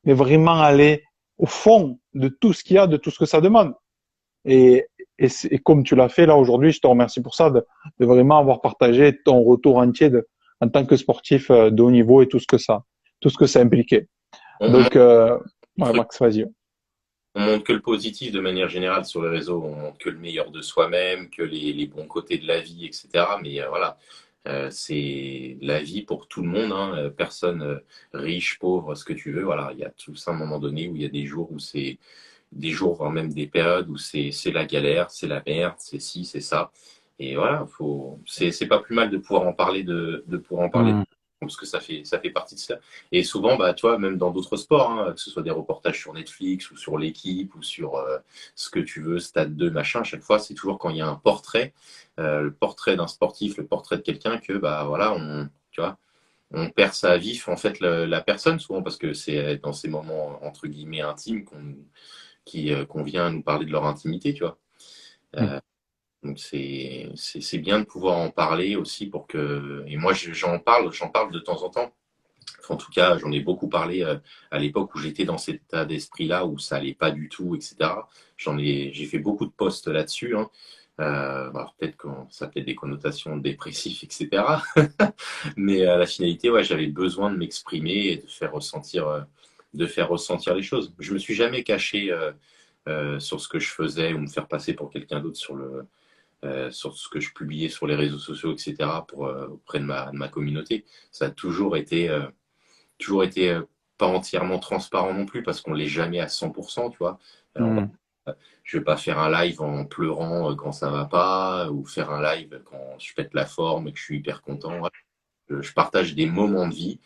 Mais vraiment aller au fond de tout ce qu'il y a, de tout ce que ça demande. Et, et comme tu l'as fait là aujourd'hui, je te remercie pour ça, de vraiment avoir partagé ton retour entier en tant que sportif de haut niveau et tout ce que ça impliquait. on Donc, ouais, montre, Max, vas-y. on montre que le positif de manière générale sur les réseaux, on montre que le meilleur de soi-même, que les bons côtés de la vie, etc. Mais voilà, c'est la vie pour tout le monde, hein. Personne riche, pauvre, ce que tu veux. Voilà, il y a tout ça à un moment donné où il y a des jours où c'est des jours, voire même des périodes où c'est la galère, c'est la merde, c'est ci, c'est ça. Et voilà, c'est pas plus mal de pouvoir en parler de pouvoir en parler Hmm. parce que ça fait partie de ça. Et souvent, bah, tu vois, même dans d'autres sports, hein, que ce soit des reportages sur Netflix ou sur l'équipe ou sur ce que tu veux, Stade 2, machin, à chaque fois, c'est toujours quand il y a un portrait, le portrait d'un sportif, le portrait de quelqu'un que, bah, voilà, tu vois, on perce à vif, en fait, la personne, souvent, parce que c'est dans ces moments, entre guillemets, intimes qu'on vient nous parler de leur intimité, tu vois. Hmm. Donc c'est bien de pouvoir en parler aussi pour que et moi j'en parle de temps en temps. Enfin, en tout cas, j'en ai beaucoup parlé à l'époque où j'étais dans cet état d'esprit-là où ça allait pas du tout, etc. J'ai fait beaucoup de posts là-dessus, hein. Alors peut-être que ça a peut-être des connotations dépressives, etc. Mais la finalité, ouais, j'avais besoin de m'exprimer et de faire ressentir les choses. Je me suis jamais caché sur ce que je faisais ou me faire passer pour quelqu'un d'autre sur ce que je publiais sur les réseaux sociaux, etc., auprès de ma communauté. Ça a toujours été pas entièrement transparent non plus, parce qu'on l'est jamais à 100%, tu vois. Hmm. Je vais pas faire un live en pleurant quand ça va pas, ou faire un live quand je pète la forme et que je suis hyper content. Ouais. Je partage des moments de vie.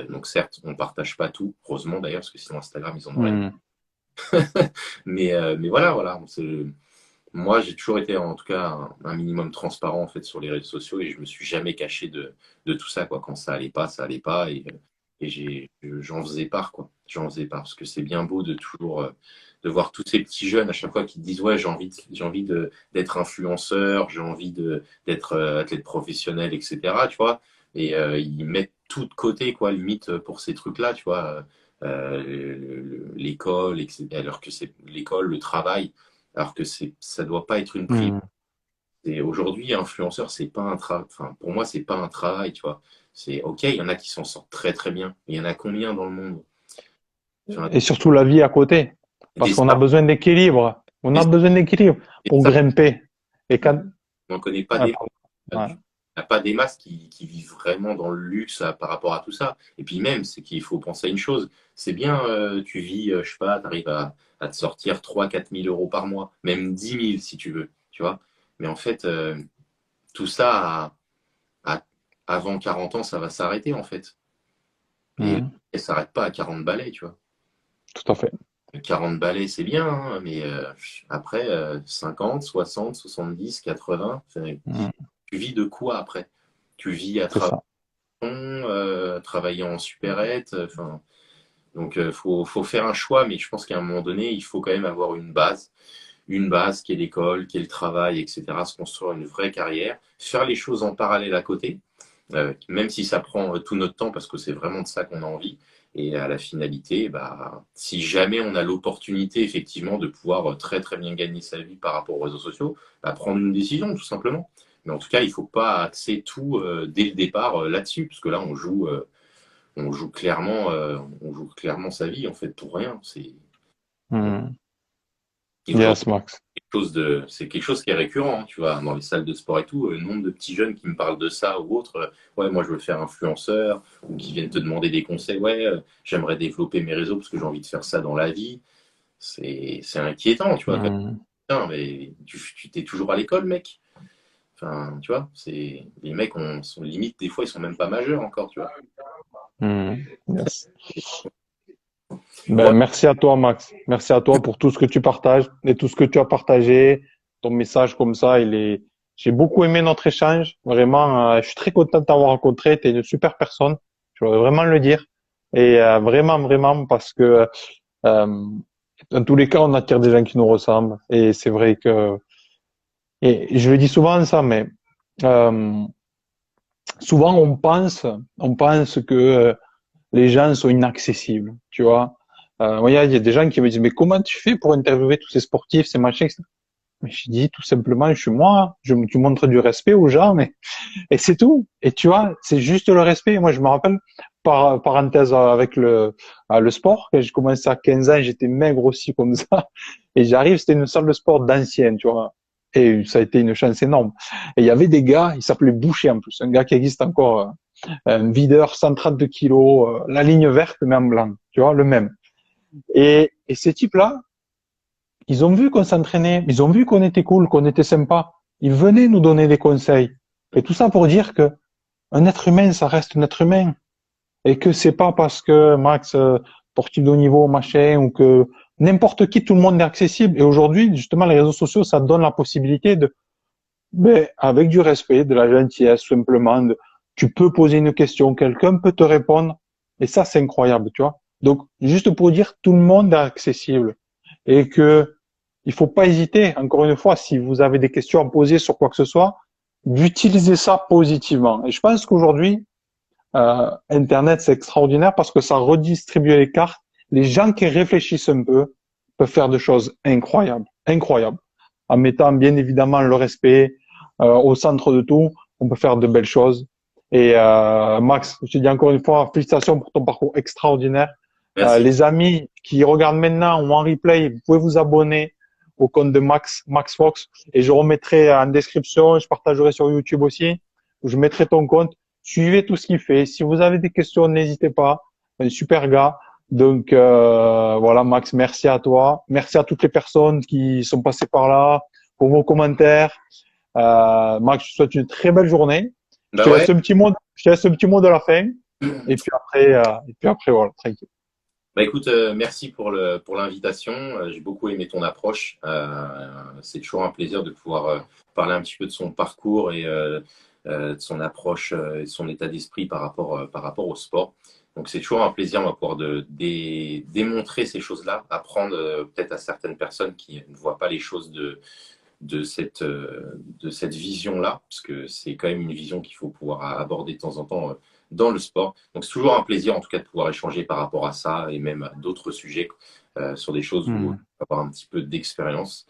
Donc certes, on partage pas tout, heureusement d'ailleurs, parce que sinon Instagram, ils en auraient. Hmm. Mais voilà, voilà. Moi, j'ai toujours été, en tout cas, un minimum transparent en fait sur les réseaux sociaux et je me suis jamais caché de tout ça, quoi. Quand ça allait pas et j'en faisais part, quoi. J'en faisais part parce que c'est bien beau de toujours de voir tous ces petits jeunes à chaque fois qui te disent ouais, j'ai envie d'être influenceur, j'ai envie d'être athlète professionnel, etc. Tu vois. Et ils mettent tout de côté, quoi, limite pour ces trucs-là, tu vois. L'école, etc. Alors que c'est l'école, le travail alors que ça doit pas être une priorité. Hmm. Et aujourd'hui, influenceur, c'est pas un travail. Enfin, pour moi, c'est pas un travail, tu vois. C'est ok, il y en a qui s'en sortent très très bien. Mais il y en a combien dans le monde? Enfin, Et surtout la vie à côté. Parce des qu'on a stars, besoin d'équilibre. On des, a besoin d'équilibre des pour stars, grimper. Et quand, on n'en connaît pas ah, des. pardon. Il Ouais. n'y a pas des masses qui vivent vraiment dans le luxe par rapport à tout ça. Et puis même, c'est qu'il faut penser à une chose. C'est bien, tu vis, je sais pas, tu arrives à te sortir 3 4 000 euros par mois, même 10 000 si tu veux, tu vois. Mais en fait, tout ça, à- avant 40 ans, ça va s'arrêter, en fait. Et Mhm. elle s'arrête pas à 40 balais, tu vois. Tout à fait. 40 balais, c'est bien, hein, mais après, 50, 60, 70, 80, Mhm. tu vis de quoi après? Tu vis à C'est travailler, ça. travailler en supérette, enfin, donc faut faire un choix, mais je pense qu'à un moment donné, il faut quand même avoir une base qui est l'école, qui est le travail, etc., se construire une vraie carrière, faire les choses en parallèle à côté, même si ça prend tout notre temps, parce que c'est vraiment de ça qu'on a envie. Et à la finalité, bah, si jamais on a l'opportunité effectivement de pouvoir très très bien gagner sa vie par rapport aux réseaux sociaux, bah, prendre une décision tout simplement. Mais en tout cas, il ne faut pas axer tout dès le départ là-dessus, parce que là, on joue clairement sa vie en fait pour rien. Mhm. Et aujourd'hui, Yes, Max. c'est quelque chose qui est récurrent, hein, tu vois, dans les salles de sport et tout, le nombre de petits jeunes qui me parlent de ça ou autre, ouais, moi je veux faire influenceur, ou qui viennent te demander des conseils, ouais, j'aimerais développer mes réseaux parce que j'ai envie de faire ça dans la vie. C'est inquiétant, tu vois, quand Mhm. même. Putain, mais tu t'es toujours à l'école, mec. Enfin, tu vois, les mecs sont limite, des fois, ils sont même pas majeurs encore, tu vois. Mhm. Yes. Ouais, Ben, merci à toi, Max. Merci à toi pour tout ce que tu partages et tout ce que tu as partagé. Ton message comme ça, j'ai beaucoup aimé notre échange. Vraiment, je suis très content de t'avoir rencontré. Tu es une super personne. Je voudrais vraiment le dire. Et vraiment, vraiment, parce que dans tous les cas, on attire des gens qui nous ressemblent. Et c'est vrai que, et je le dis souvent ça, mais euh, souvent on pense que les gens sont inaccessibles, tu vois. Moi, il y a des gens qui me disent, mais comment tu fais pour interviewer tous ces sportifs, ces machins, etc. Mais je dis tout simplement, je suis moi, tu montres du respect aux gens, et c'est tout. Et tu vois, c'est juste le respect. Moi, je me rappelle, par parenthèse avec le sport, quand j'ai commencé à 15 ans, j'étais maigre aussi comme ça. Et j'arrive, c'était une salle de sport d'ancienne, tu vois. Et ça a été une chance énorme. Et il y avait des gars, il s'appelait Boucher en plus, un gars qui existe encore, un videur 132 kilos, la ligne verte mais en blanc, tu vois, le même. Et ces types-là, ils ont vu qu'on s'entraînait, ils ont vu qu'on était cool, qu'on était sympa. Ils venaient nous donner des conseils. Et tout ça pour dire que un être humain, ça reste un être humain. Et que c'est pas parce que Max, sportif de haut niveau, machin, ou que n'importe qui, tout le monde est accessible. Et aujourd'hui, justement, les réseaux sociaux, ça donne la possibilité de, ben, avec du respect, de la gentillesse, simplement, tu peux poser une question, quelqu'un peut te répondre. Et ça, c'est incroyable, tu vois. Donc, juste pour dire, tout le monde est accessible. Et que, il faut pas hésiter, encore une fois, si vous avez des questions à poser sur quoi que ce soit, d'utiliser ça positivement. Et je pense qu'aujourd'hui, Internet, c'est extraordinaire parce que ça redistribue les cartes. Les gens qui réfléchissent un peu peuvent faire des choses incroyables, incroyables. En mettant bien évidemment le respect au centre de tout, on peut faire de belles choses. Et Max, je te dis encore une fois, félicitations pour ton parcours extraordinaire. merci. Les amis qui regardent maintenant ou en replay, vous pouvez vous abonner au compte de Max Fox, et je remettrai en description, je partagerai sur YouTube aussi, je mettrai ton compte. Suivez tout ce qu'il fait. Si vous avez des questions, n'hésitez pas. Un super gars. Donc voilà, Max, merci à toi. Merci à toutes les personnes qui sont passées par là pour vos commentaires. Max, je te souhaite une très belle journée. Bah ouais. Je te laisse un petit mot de la fin. Et puis après, voilà, tranquille. Bah écoute, merci pour l'invitation. J'ai beaucoup aimé ton approche. C'est toujours un plaisir de pouvoir parler un petit peu de son parcours et de son approche et de son état d'esprit par rapport au sport. Donc c'est toujours un plaisir, on va pouvoir démontrer ces choses-là, apprendre peut-être à certaines personnes qui ne voient pas les choses de cette vision-là, parce que c'est quand même une vision qu'il faut pouvoir aborder de temps en temps dans le sport. Donc c'est toujours un plaisir en tout cas de pouvoir échanger par rapport à ça et même à d'autres sujets sur des choses où on Hmm. va avoir un petit peu d'expérience.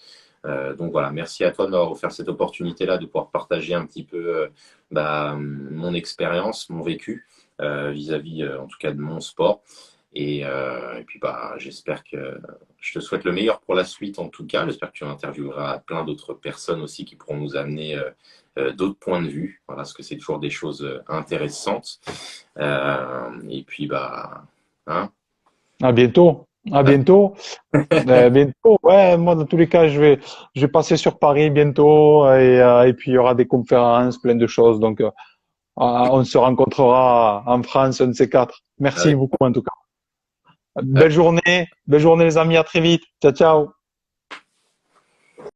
Donc voilà, merci à toi de m'avoir offert cette opportunité-là de pouvoir partager un petit peu mon expérience, mon vécu vis-à-vis en tout cas de mon sport. Et puis bah, j'espère que je te souhaite le meilleur pour la suite en tout cas. J'espère que tu intervieweras plein d'autres personnes aussi qui pourront nous amener d'autres points de vue. Voilà, parce que c'est toujours des choses intéressantes. Et puis bah, hein, À bientôt. À bientôt. Bientôt, ouais, moi dans tous les cas, je vais passer sur Paris bientôt et puis il y aura des conférences, plein de choses. Donc, on se rencontrera en France, un de ces quatre. Merci Avec beaucoup en tout cas. Belle journée les amis, à très vite. Ciao, ciao.